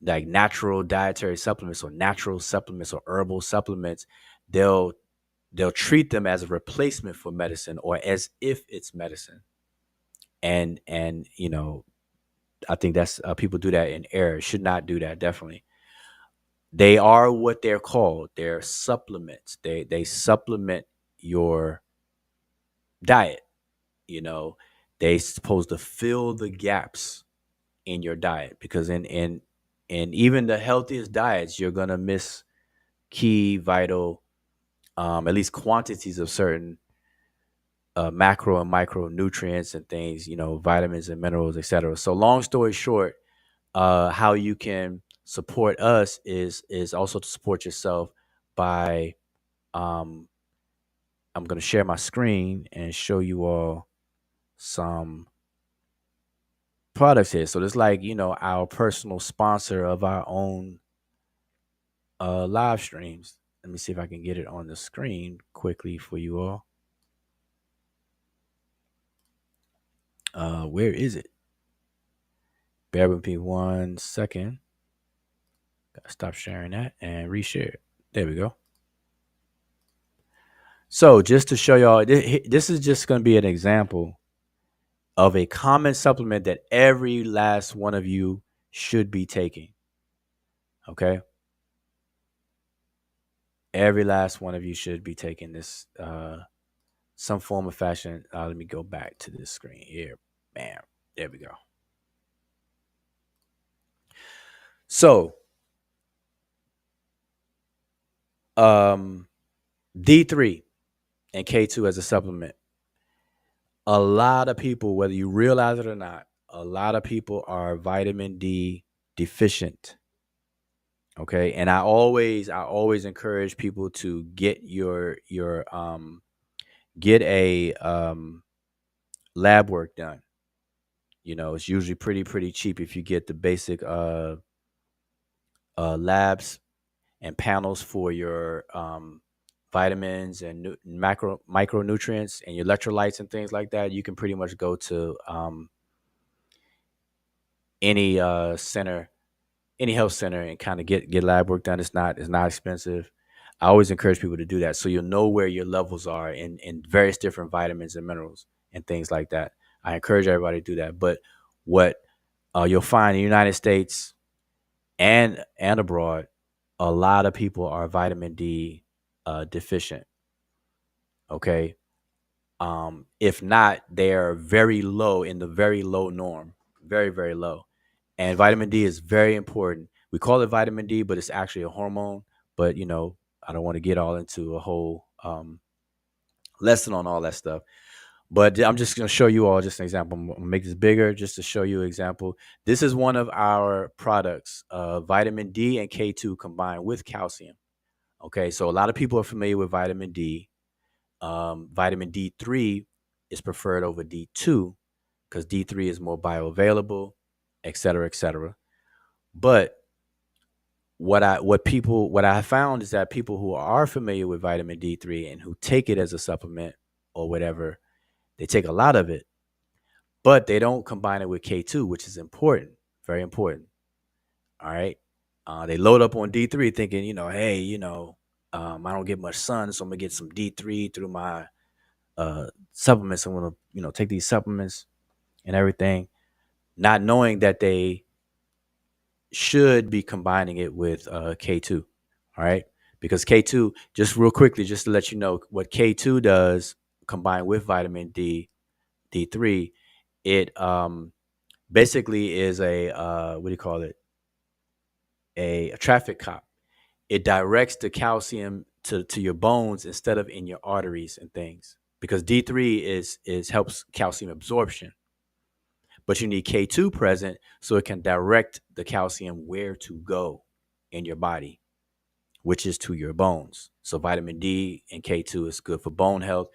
like natural dietary supplements or natural supplements or herbal supplements. They'll treat them as a replacement for medicine, or as if it's medicine. And I think that's, people do that in error. Should not do that. Definitely, they are what they're called. They're supplements. They supplement your diet. You know, they supposed to fill the gaps in your diet, because in even the healthiest diets, you're gonna miss key vital, at least quantities of certain macro and micronutrients and things, vitamins and minerals, etc. So long story short, how you can support us is also to support yourself by, um, I'm going to share my screen and show you all some products here. So it's like, our personal sponsor of our own live streams. Let me see if I can get it on the screen quickly for you all. Where is it? Bear with me 1 second. Gotta stop sharing that and reshare it. There we go. So just to show y'all, this is just going to be an example of a common supplement that every last one of you should be taking. Okay. Every last one of you should be taking this, some form of fashion. Let me go back to this screen here. Bam. There we go. So, D3 and K2 as a supplement. A lot of people, whether you realize it or not, a lot of people are vitamin D deficient. Okay. And I always encourage people to get get a lab work done. It's usually pretty cheap if you get the basic labs and panels for your vitamins and micronutrients and your electrolytes and things like that. You can pretty much go to any center, any health center, and kind of get lab work done. It's not expensive. I always encourage people to do that, so you'll know where your levels are in various different vitamins and minerals and things like that. I encourage everybody to do that. But what you'll find in the United States and abroad, a lot of people are vitamin D deficient. Okay. If not, they are very low, in the very low norm, very, very low. And vitamin D is very important. We call it vitamin D, but it's actually a hormone. But, I don't want to get all into a whole lesson on all that stuff. But I'm just going to show you all just an example. I'm going to make this bigger just to show you an example. This is one of our products, vitamin D and K2 combined with calcium. Okay, so a lot of people are familiar with vitamin D. Vitamin D3 is preferred over D2 because D3 is more bioavailable, et cetera, et cetera. But what I found is that people who are familiar with vitamin D3 and who take it as a supplement or whatever, they take a lot of it, but they don't combine it with K2, which is important, very important. All right. They load up on D3 thinking, hey, I don't get much sun, so I'm gonna get some D3 through my supplements. I'm gonna, take these supplements and everything, not knowing that they should be combining it with K2. All right. Because K2, just real quickly, just to let you know what K2 does combined with vitamin D, D3, it basically is a, what do you call it? A traffic cop. It directs the calcium to your bones instead of in your arteries and things. Because D3 is helps calcium absorption. But you need K2 present so it can direct the calcium where to go in your body, which is to your bones. So vitamin D and K2 is good for bone health.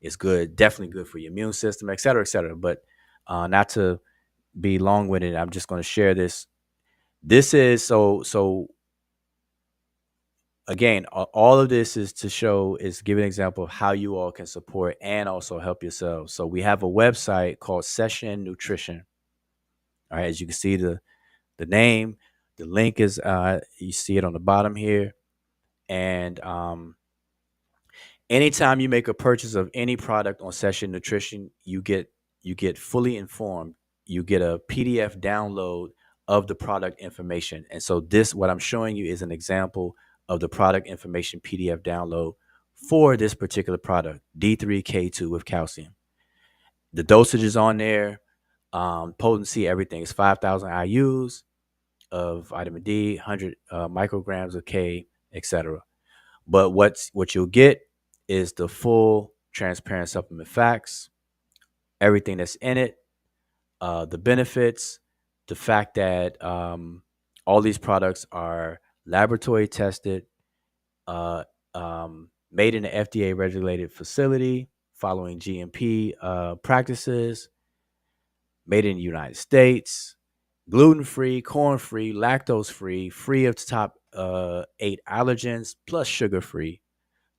It's good, definitely good for your immune system, et cetera, et cetera. But not to be long-winded, I'm just going to share this. This is so again, all of this is to show, is give an example of how you all can support and also help yourselves. So we have a website called Session Nutrition. All right, as you can see the name, the link is you see it on the bottom here, and anytime you make a purchase of any product on Session Nutrition, you get fully informed. You get a PDF download of the product information. And so this, what I'm showing you, is an example of the product information PDF download for this particular product, D3K2 with calcium. The dosage is on there, potency, everything is 5,000 IUs of vitamin D, 100 micrograms of K, etc. But what you'll get is the full transparent supplement facts, everything that's in it, the benefits, the fact that all these products are laboratory tested, uh, made in an FDA regulated facility, following GMP practices, made in the United States, gluten free, corn free, lactose free, free of top 8 allergens, plus sugar free.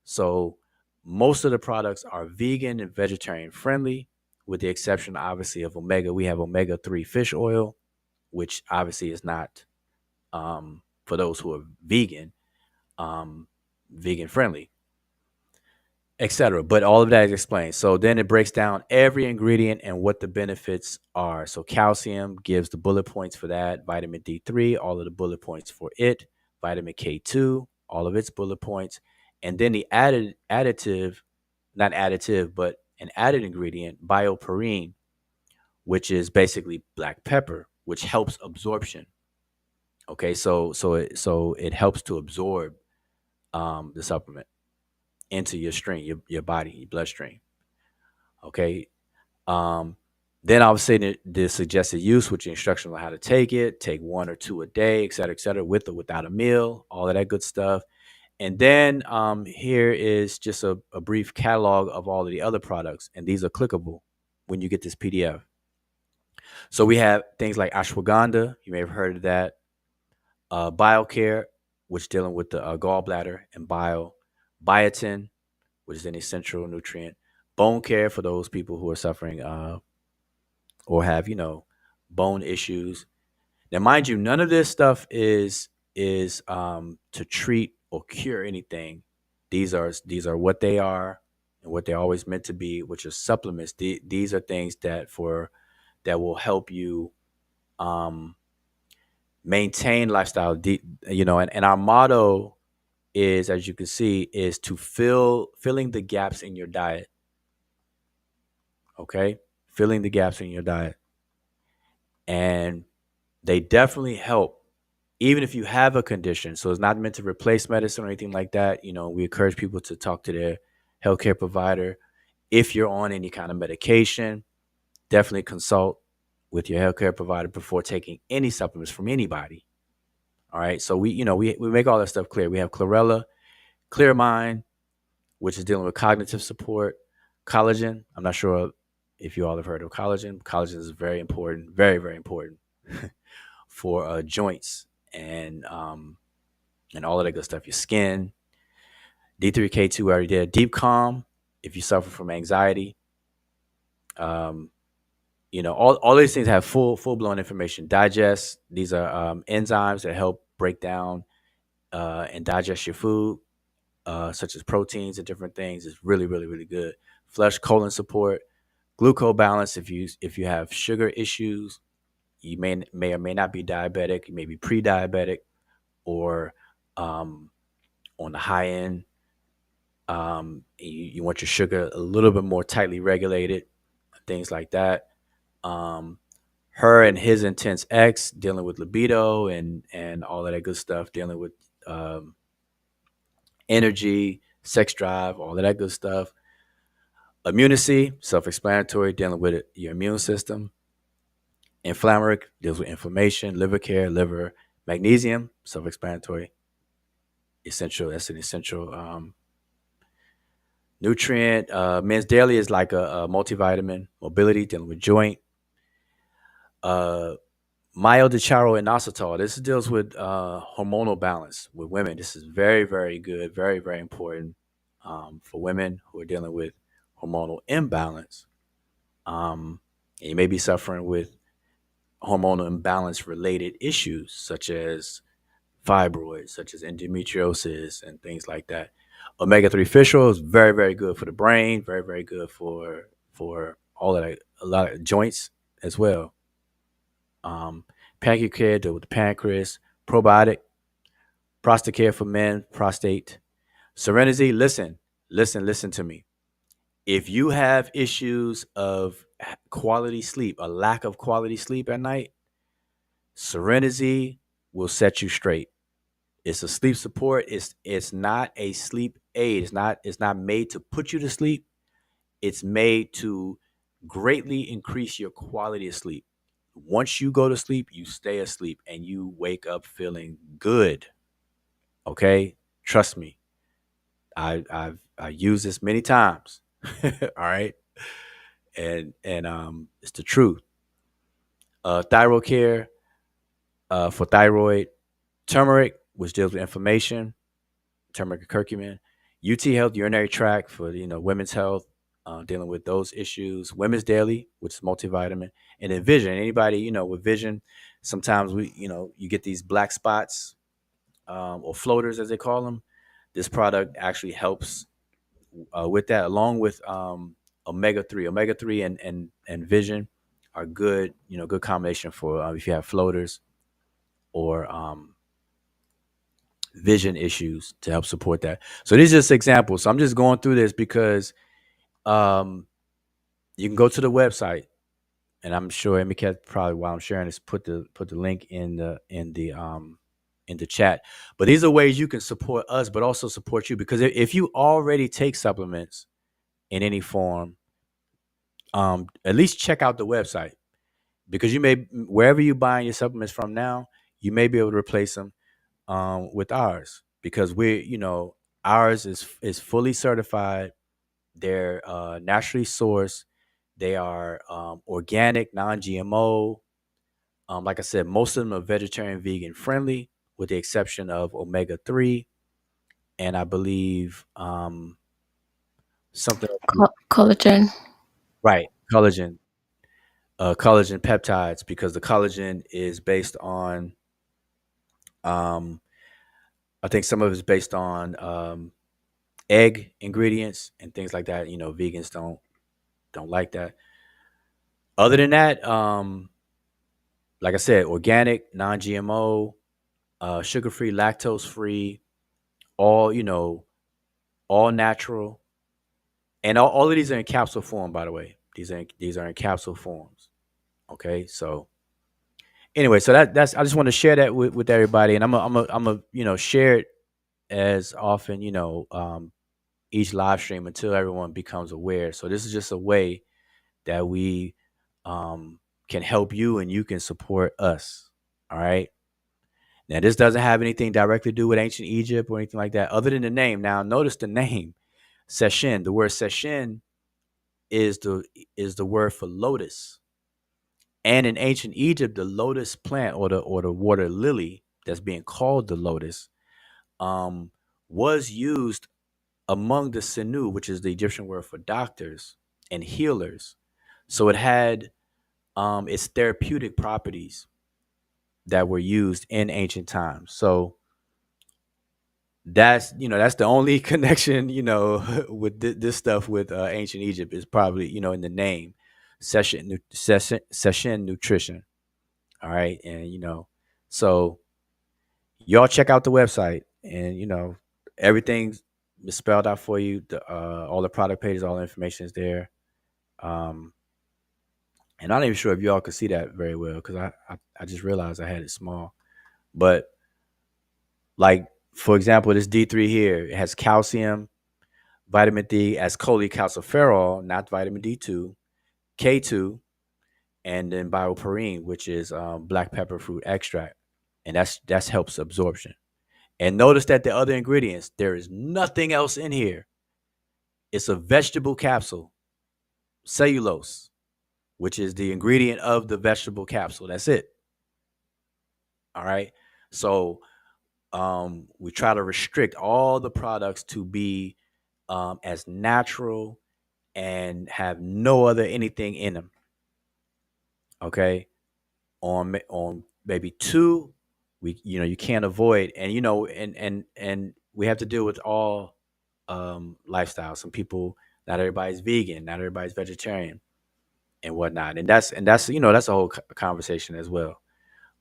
So most of the products are vegan and vegetarian friendly, with the exception, obviously, of omega. We have omega-3 fish oil, which obviously is not, for those who are vegan, vegan friendly, etc. But all of that is explained. So then it breaks down every ingredient and what the benefits are. So calcium gives the bullet points for that. Vitamin D3, all of the bullet points for it. Vitamin K2, all of its bullet points. And then the additive, not additive, but an added ingredient, bioperine, which is basically black pepper, which helps absorption. Okay, so it helps to absorb the supplement into your stream, your body, your bloodstream. Okay. Um, then I would say that the suggested use, which instructions on how to take 1 or 2 a day, et cetera, with or without a meal, all of that good stuff. And then here is just a brief catalog of all of the other products, and these are clickable when you get this PDF. So we have things like ashwagandha, you may have heard of that, BioCare, which dealing with the gallbladder and bile, biotin, which is an essential nutrient, bone care for those people who are suffering or have, bone issues. Now, mind you, none of this stuff is to treat or cure anything. These are what they are and what they're always meant to be, which are supplements. These are things that will help you um, maintain lifestyle. And our motto is, as you can see, is to filling the gaps in your diet. Okay, filling the gaps in your diet, and they definitely help even if you have a condition. So it's not meant to replace medicine or anything like that. We encourage people to talk to their healthcare provider. If you're on any kind of medication, definitely consult with your healthcare provider before taking any supplements from anybody. All right. So we make all that stuff clear. We have chlorella, clear mind, which is dealing with cognitive support, Collagen. I'm not sure if you all have heard of collagen. Collagen is very important, very, very important for joints and all of that good stuff. Your skin. D3K2 we already did. Deep calm. If you suffer from anxiety, um, all these things have full blown information. Digest. These are enzymes that help break down and digest your food, such as proteins and different things. Is really, really, really good. Flush colon support, glucose balance. If you have sugar issues, you may or may not be diabetic. You may be pre-diabetic or um, on the high end. You want your sugar a little bit more tightly regulated, things like that. Um, Her and his intense ex dealing with libido and all of that good stuff, dealing with um, energy, sex drive, all of that good stuff. Immunity, self-explanatory, dealing with your immune system. Inflammatory deals with inflammation. Liver care, liver. Magnesium, self-explanatory, essential. That's an essential nutrient. Men's Daily is like a multivitamin. Mobility, dealing with joint. Uh, Myodecharo inositol. This deals with hormonal balance with women. This is very, very good, very, very important for women who are dealing with hormonal imbalance. And you may be suffering with hormonal imbalance related issues such as fibroids, such as endometriosis, and things like that. Omega 3 fish oil is very, very good for the brain, very, very good for all of that, a lot of joints as well. Um, Pancreas care, deal with the pancreas. Probiotic, prostate care for men, prostate. Serenity, listen to me. If you have issues of quality sleep, a lack of quality sleep at night, Serenity will set you straight. It's a sleep support. It's not a sleep aid. It's not made to put you to sleep. It's made to greatly increase your quality of sleep. Once you go to sleep, you stay asleep and you wake up feeling good. Okay? Trust me. I used this many times. All right. And it's the truth. Thyroid care for thyroid, turmeric, which deals with inflammation, turmeric and curcumin, UT Health, urinary tract for women's health, dealing with those issues. Women's Daily, which is multivitamin, and then Vision. Anybody with vision, sometimes you get these black spots or floaters as they call them. This product actually helps with that, along with omega 3. Omega 3 and Vision are good. Good combination for if you have floaters or vision issues to help support that. So these are just examples. So I'm just going through this because um, you can go to the website, and I'm sure Emiket probably while I'm sharing this put the link in the chat. But these are ways you can support us, but also support you because if you already take supplements in any form, at least check out the website because you may wherever you're buying your supplements from now, you may be able to replace them with ours because ours is fully certified. They're naturally sourced. They are organic, non-GMO. Like I said, most of them are vegetarian, vegan friendly, with the exception of omega 3, and I believe something Collagen. right collagen, collagen peptides because the collagen is based on um, I think some of it's based on egg ingredients and things like that. Vegans don't like that. Other than that, like I said, organic, non-GMO, sugar-free, lactose-free, all all natural, and all of these are in capsule form. By the way, these are in capsule forms. Okay, so anyway, so that's I just want to share that with everybody, and I'm a share it as often each live stream until everyone becomes aware. So this is just a way that we can help you and you can support us. All right. Now, this doesn't have anything directly to do with ancient Egypt or anything like that, other than the name. Now, notice the name, Seshin. The word Seshin is the word for lotus. And in ancient Egypt, the lotus plant, or the water lily that's being called the lotus, um, was used among the Senu, which is the Egyptian word for doctors and healers. So it had its therapeutic properties that were used in ancient times. So that's the only connection with this stuff with ancient Egypt is probably in the name, session nutrition. All right, and so y'all check out the website, and everything's spelled out for you. All the product pages, all the information is there. Um, and I'm not even sure if y'all could see that very well because I just realized I had it small. But like for example, this D3 here, it has calcium, vitamin D as cholecalciferol, not vitamin D2, K2, and then bioperine, which is black pepper fruit extract, and that's helps absorption. And notice that the other ingredients, there is nothing else in here. It's a vegetable capsule, cellulose, which is the ingredient of the vegetable capsule. That's it. All right. So we try to restrict all the products to be as natural and have no other anything in them. Okay. On maybe two, we you can't avoid, and and we have to deal with all lifestyles. Some people, not everybody's vegan, not everybody's vegetarian, and whatnot, and that's that's a whole conversation as well.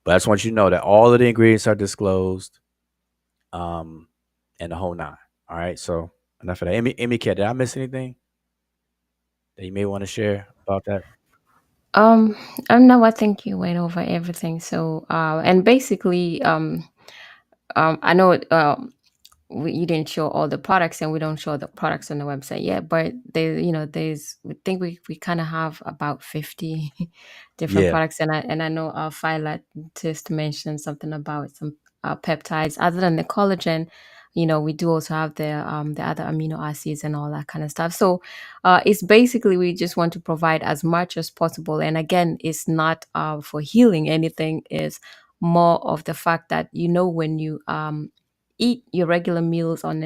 But I just want you to know that all of the ingredients are disclosed, um, and the whole nine. All right, so enough of that. Amy Cat, did I miss anything that you may want to share about that? Um, no, I think you went over everything. So, and basically, I know you didn't show all the products, and we don't show the products on the website yet, but there's we think we kind of have about 50 different Yeah. products, and I know our Phyla just mentioned something about some peptides other than the collagen. We do also have the other amino acids and all that kind of stuff. So it's basically we just want to provide as much as possible, and again, it's not for healing anything. Is more of the fact that when you eat your regular meals on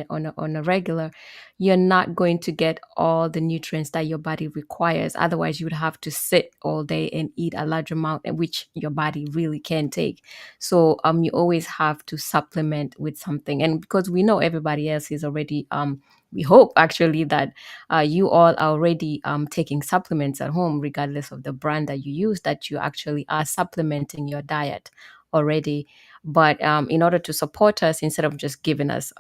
a regular, you're not going to get all the nutrients that your body requires. Otherwise, you would have to sit all day and eat a large amount, which your body really can take. So you always have to supplement with something. And because we know everybody else is already we hope actually that you all are already taking supplements at home, regardless of the brand that you use, that you actually are supplementing your diet already. But in order to support us, instead of just giving us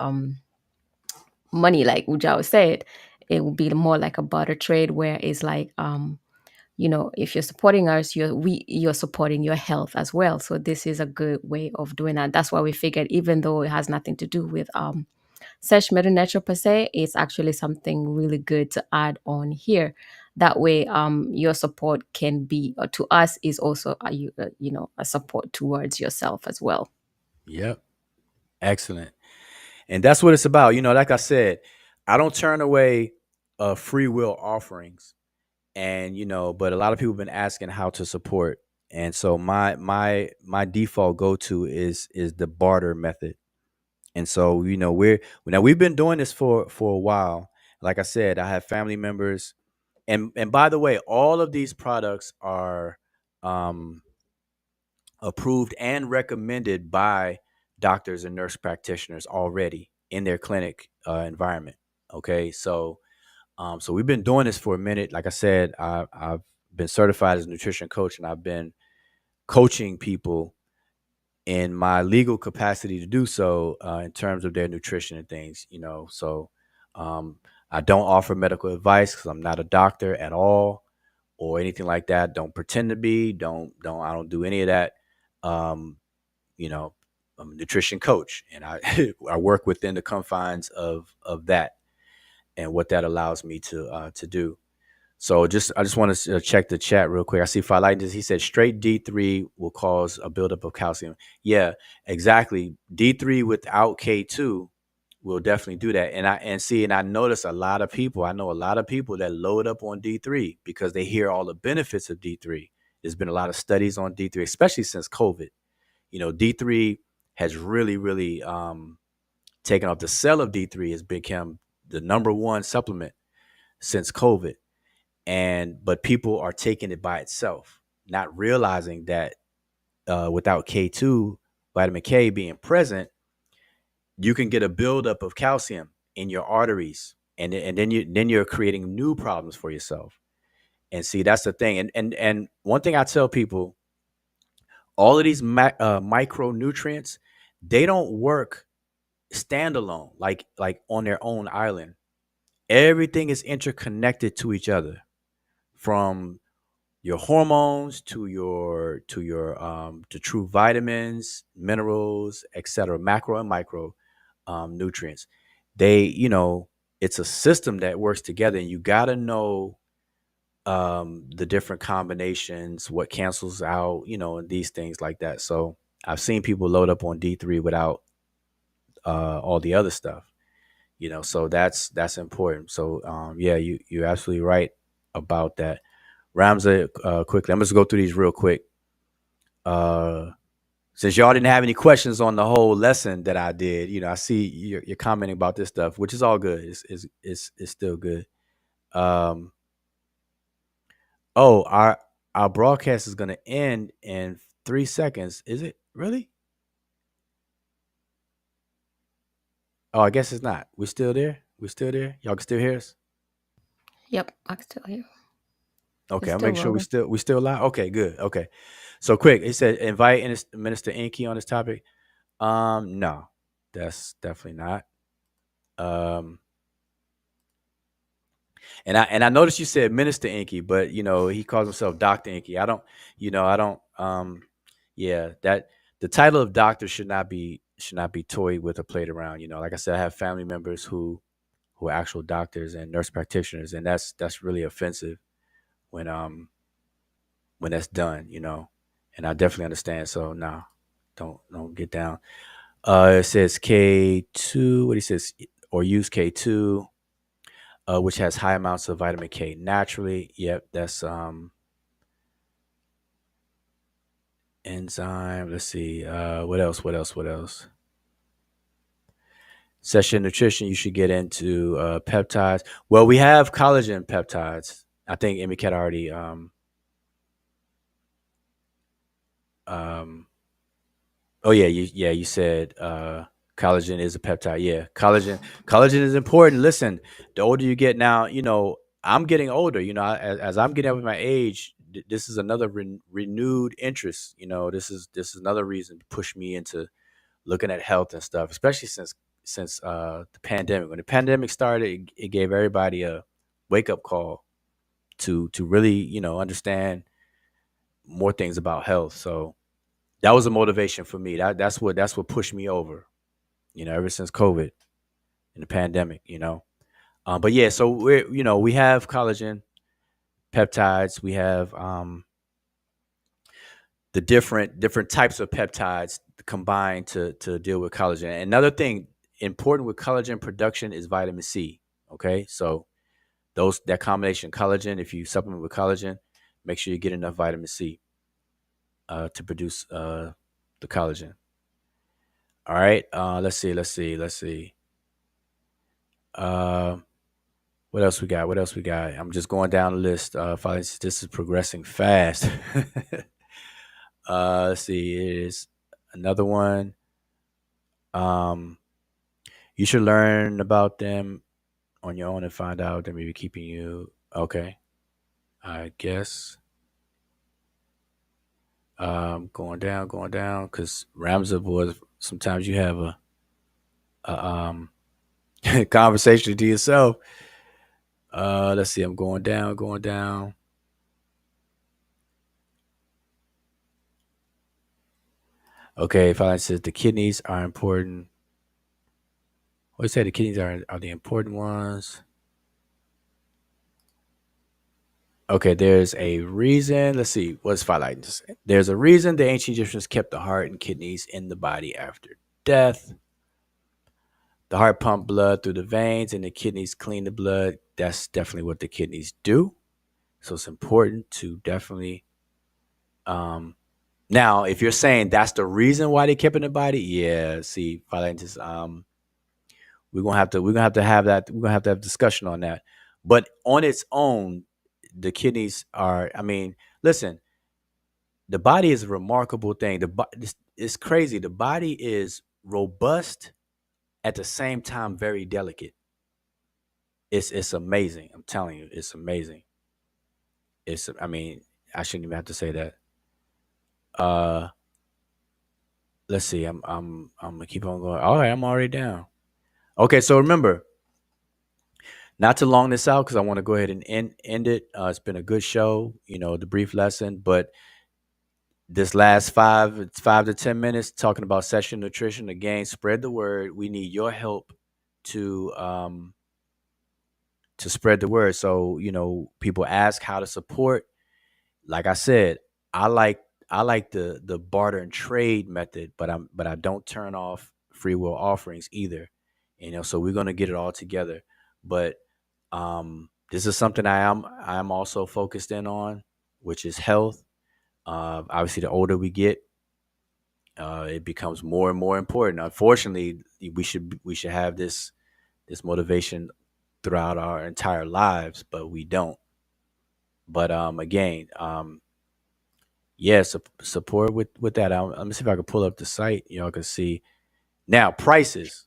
money, like Ujao said, it would be more like a barter trade where it's like, if you're supporting us, you're supporting your health as well. So this is a good way of doing that. That's why we figured, even though it has nothing to do with Sesh Netcher per se, it's actually something really good to add on here. That way, your support can be to us is also a support towards yourself as well. Yep. Excellent. And that's what it's about. Like I said, I don't turn away free will offerings. And but a lot of people have been asking how to support. And so my default go to is the barter method. And so we've been doing this for a while. Like I said, I have family members, and by the way, all of these products are um approved and recommended by doctors and nurse practitioners already in their clinic environment. Okay, so we've been doing this for a minute. Like I said, I've been certified as a nutrition coach, and I've been coaching people in my legal capacity to do so in terms of their nutrition and things. So um, I don't offer medical advice because I'm not a doctor at all or anything like that. Don't pretend to be. I don't do any of that. Um, you know, I'm a nutrition coach, and I I work within the confines of that and what that allows me to do. So I just want to check the chat real quick. I see Philitis. He said straight D3 will cause a buildup of calcium. Yeah, exactly. D3 without K2 we'll definitely do that. And I notice a lot of people. I know a lot of people that load up on D3 because they hear all the benefits of D3. There's been a lot of studies on D3, especially since COVID. D3 has really, really taken off. The sale of D3 has become the number one supplement since COVID. But people are taking it by itself, not realizing that without K2, vitamin K being present, you can get a buildup of calcium in your arteries, and then you're creating new problems for yourself. And see, that's the thing. And one thing I tell people, all of these micronutrients, they don't work standalone, like on their own island. Everything is interconnected to each other, from your hormones to true vitamins, minerals, etc., macro and micro nutrients. It's a system that works together, and you got to know the different combinations, what cancels out, and these things like that. So I've seen people load up on D3 without all the other stuff. So that's important. So yeah, you're absolutely right about that. Ramza, quickly, I'm just go through these real quick. Uh, since y'all didn't have any questions on the whole lesson that I did, I see you're commenting about this stuff, which is all good. It's still good. Um, oh, our broadcast is gonna end in 3 seconds. Is it really? Oh, I guess it's not. We're still there. We're still there. Y'all can still hear us. Yep, I can still hear you. Okay, It's I'll still make sure we rolling. still live. Okay, good. Okay, so quick. It said invite Minister Inky on this topic. No, that's definitely not. Um, and I noticed you said Minister Inky, but he calls himself Doctor Inky. I don't. Yeah, that the title of doctor should not be toyed with or played around. Like I said, I have family members who are actual doctors and nurse practitioners, and that's really offensive when that's done. And I definitely understand. So no, don't get down. It says K2. What he says, or use K2, which has high amounts of vitamin K naturally. Yep, that's enzyme. Let's see. What else? What else? What else? Session nutrition. You should get into peptides. Well, we have collagen peptides. I think Emicat already um oh yeah, you said collagen is a peptide. Yeah, collagen is important. Listen, the older you get now, I'm getting older. As I'm getting up with my age, this is another renewed interest. This is another reason to push me into looking at health and stuff, especially since the pandemic. When the pandemic started, it gave everybody a wake up call to really understand more things about health. So that was a motivation for me. That's what pushed me over. Ever since COVID and the pandemic. But yeah, so we have collagen peptides. We have the different types of peptides combined to deal with collagen. And another thing important with collagen production is vitamin C. Okay, so that combination collagen. If you supplement with collagen, make sure you get enough vitamin C to produce the collagen. All right. Let's see. Let's see. Let's see. Uh, what else we got? What else we got? I'm just going down the list. Finally, this is progressing fast. Let's see. It is another one. Um, you should learn about them on your own and find out they may be keeping you. Okay. I guess. Going down, because Ramza was sometimes you have a conversation to yourself. Let's see. I'm going down, going down. Okay, Father says the kidneys are important. What do you say? The kidneys are the important ones. Okay, there's a reason. Let's see. What's Phylite? There's a reason the ancient Egyptians kept the heart and kidneys in the body after death. The heart pump blood through the veins and the kidneys clean the blood. That's definitely what the kidneys do. So it's important to definitely um now if you're saying that's the reason why they kept in the body, yeah, see, Philanthus, we're gonna have to have discussion on that. But on its own, the kidneys are, I mean, listen, the body is a remarkable thing. It's crazy. The body is robust at the same time very delicate. It's amazing. I'm telling you, it's amazing. It's I mean, I shouldn't even have to say that. Uh let's see. I'm gonna keep on going. All right, I'm already down. Okay, so remember, not to long this out because I want to go ahead and end it. It's been a good show, the brief lesson, but this last 5 to 10 minutes talking about session nutrition again. Spread the word. We need your help to um to spread the word. So people ask how to support. Like I said, I like I like the barter and trade method, but I don't turn off free will offerings either. So we're gonna get it all together. But this is something I am also focused in on, which is health. Obviously, the older we get, it becomes more and more important. Unfortunately, we should have this motivation throughout our entire lives, but we don't. But again, yeah, support with that. Let me see if I can pull up the site. Y'all can see now prices.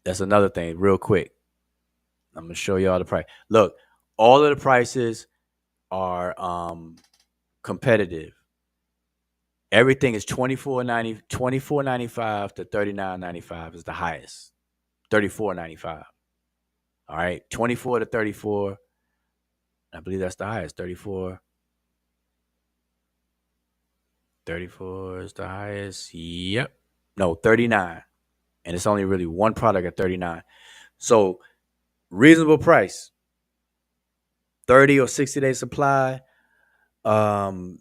That's another thing, real quick. I'm gonna show y'all the price. Look, all of the prices are competitive. Everything is 24.95 to 39.95 is the highest. 34.95. All right, 24 to 34. I believe that's the highest. 34 is the highest. Yep. No, 39. And it's only really one product at 39. So reasonable price, 30 or 60-day supply. Um,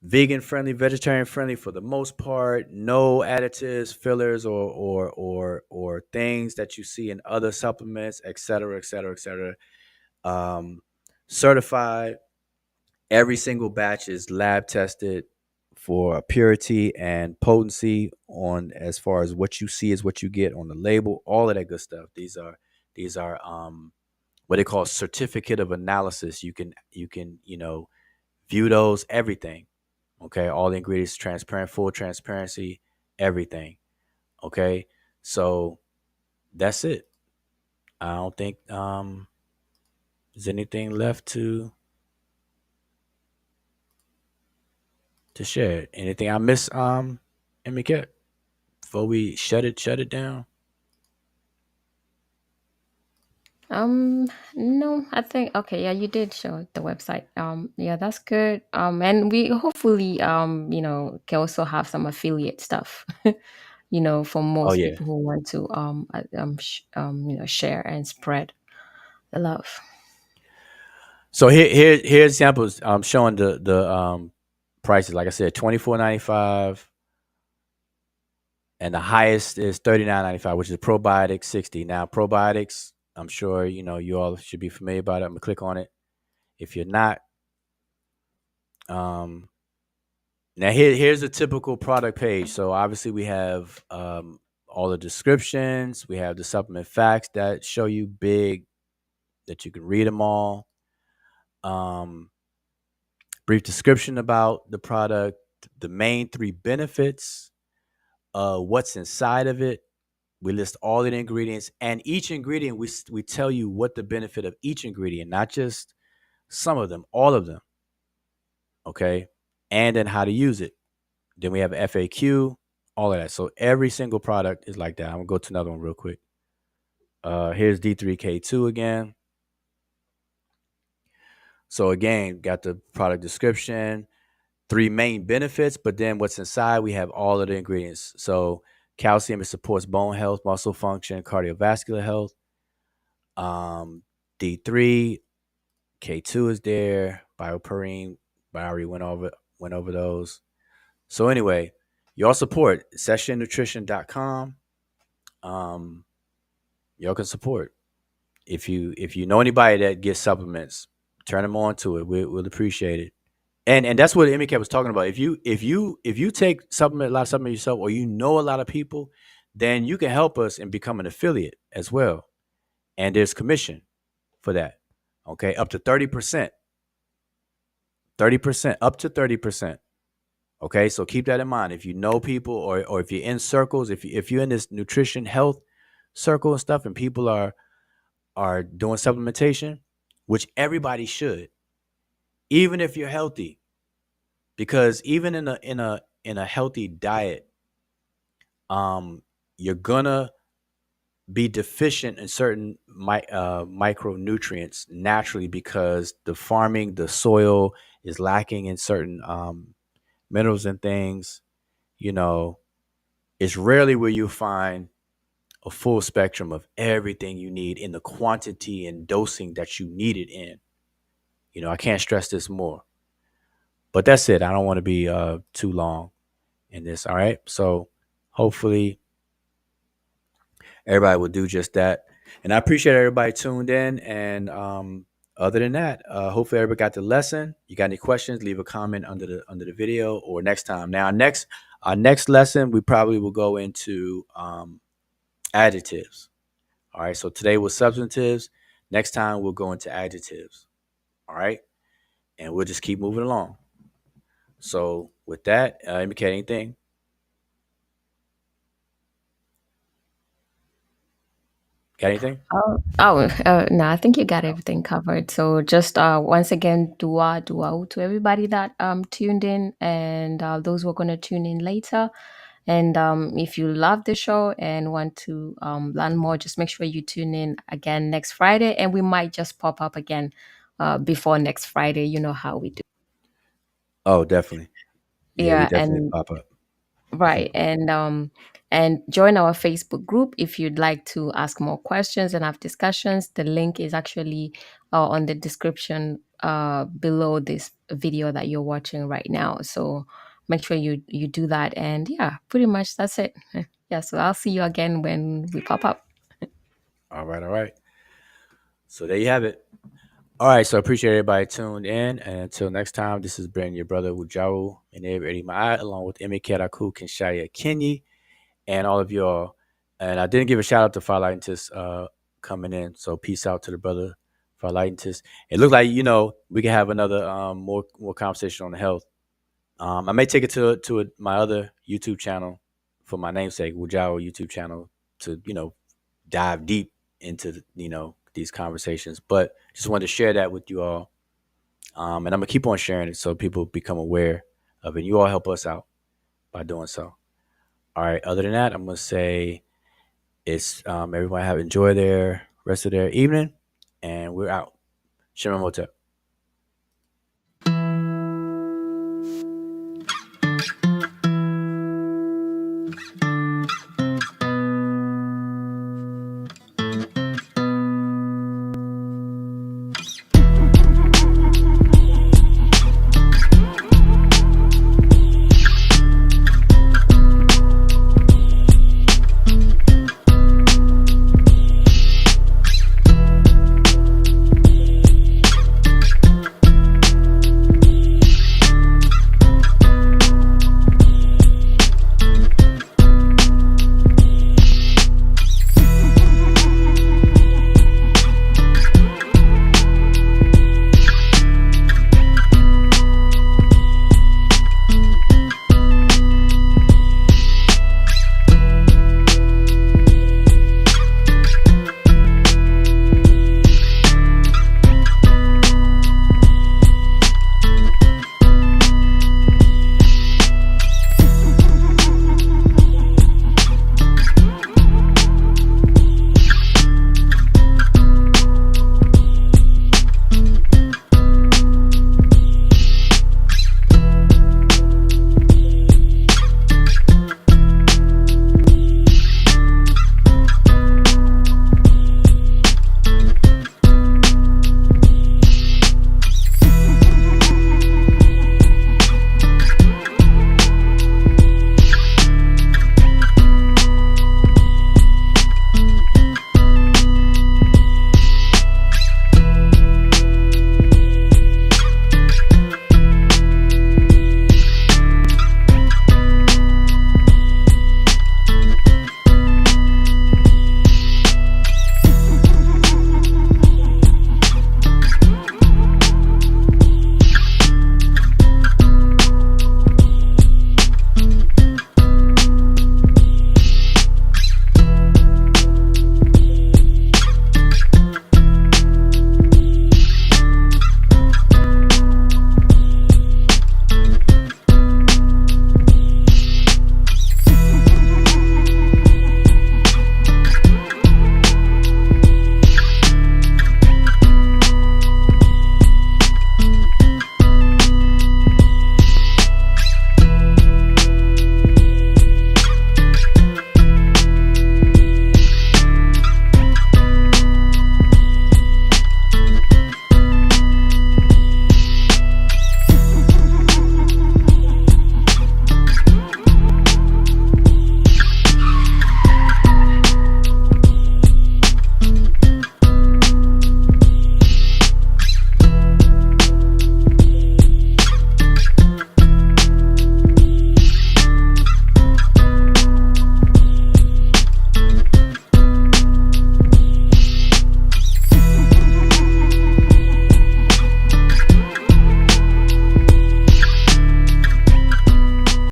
Vegan friendly, vegetarian friendly for the most part. No additives, fillers, or things that you see in other supplements, et cetera, et cetera, et cetera. Um, Certified. Every single batch is lab tested for purity and potency on as far as what you see is what you get on the label. All of that good stuff. These are what they call certificate of analysis. You can view those, everything. Okay, all the ingredients transparent, full transparency, everything. Okay, so that's it. I don't think there's anything left to share. Anything I miss, MK, before we shut it down. No, I think okay, yeah, you did show the website. Yeah, that's good. And we hopefully can also have some affiliate stuff, for Oh most yeah. people who want to share and spread the love. So here's examples. Showing the prices. Like I said, 24.95, and the highest is 39.95, which is probiotics 60. Now probiotics, I'm sure you all should be familiar about it. I'm gonna click on it. If you're not, um, now here's a typical product page. So obviously we have all the descriptions. We have the supplement facts that show you big that you can read them all. Um, Brief description about the product, the main three benefits, what's inside of it. We list all the ingredients, and each ingredient we tell you what the benefit of each ingredient, not just some of them, all of them. Okay, and then how to use it. Then we have FAQ, all of that. So every single product is like that. I'm gonna go to another one real quick. Here's D3K2 again. So again, got the product description, three main benefits, but then what's inside, we have all of the ingredients. So calcium, it supports bone health, muscle function, cardiovascular health. D3, K2 is there, bioperine. I already went over those. So anyway, your support sessionnutrition.com. y'all can support. If you know anybody that gets supplements, turn them on to it. We'll appreciate it. And that's what Emmy was talking about. If you take supplement a lot of supplement yourself, or you know a lot of people, then you can help us and become an affiliate as well. And there's commission for that. Okay, up to 30%. 30%, up to 30%. Okay, so keep that in mind. If you know people, or if you're in circles, if you're in this nutrition health circle and stuff, and people are doing supplementation, which everybody should, even if you're healthy, because even in a healthy diet, you're gonna be deficient in certain micronutrients naturally, because the soil is lacking in certain minerals and things. You know, it's rarely where you find a full spectrum of everything you need in the quantity and dosing that you need it in. I can't stress this more. But that's it. I don't want to be too long in this. All right. So hopefully everybody will do just that. And I appreciate everybody tuned in. And other than that, hopefully everybody got the lesson. You got any questions? Leave a comment under the video, or next time. Now, our next lesson, we probably will go into adjectives. All right. So today was substantives. Next time we'll go into adjectives. All right. And we'll just keep moving along. So with that, indicate anything. Got anything? No, I think you got everything covered. So just once again, dua to everybody that tuned in, and those who are going to tune in later. And if you love the show and want to learn more, just make sure you tune in again next Friday, and we might just pop up again before next Friday. You know how we do. Oh, definitely. Yeah, we Yeah, definitely and pop up. right, and join our Facebook group if you'd like to ask more questions and have discussions. The link is actually on the description below this video that you're watching right now. So make sure you do that. And yeah, pretty much that's it. Yeah, so I'll see you again when we pop up. All right, all right. So there you have it. All right, so I appreciate everybody tuned in. And until next time, this has been your brother Wujawu and Eddie Ma'at, along with Emekeraku Kinshaya Kenyi, and all of y'all. And I didn't give a shout out to Farlightentis coming in. So peace out to the brother Farlightentis. It looks like, we can have another more conversation on the health. I may take it to my other YouTube channel for my namesake, Wujawu YouTube channel, to, dive deep into, these conversations. But just wanted to share that with you all. And I'm going to keep on sharing it so people become aware of it. You all help us out by doing so. All right. Other than that, I'm going to say it's everyone have enjoy their rest of their evening, and we're out. Shimon Motep.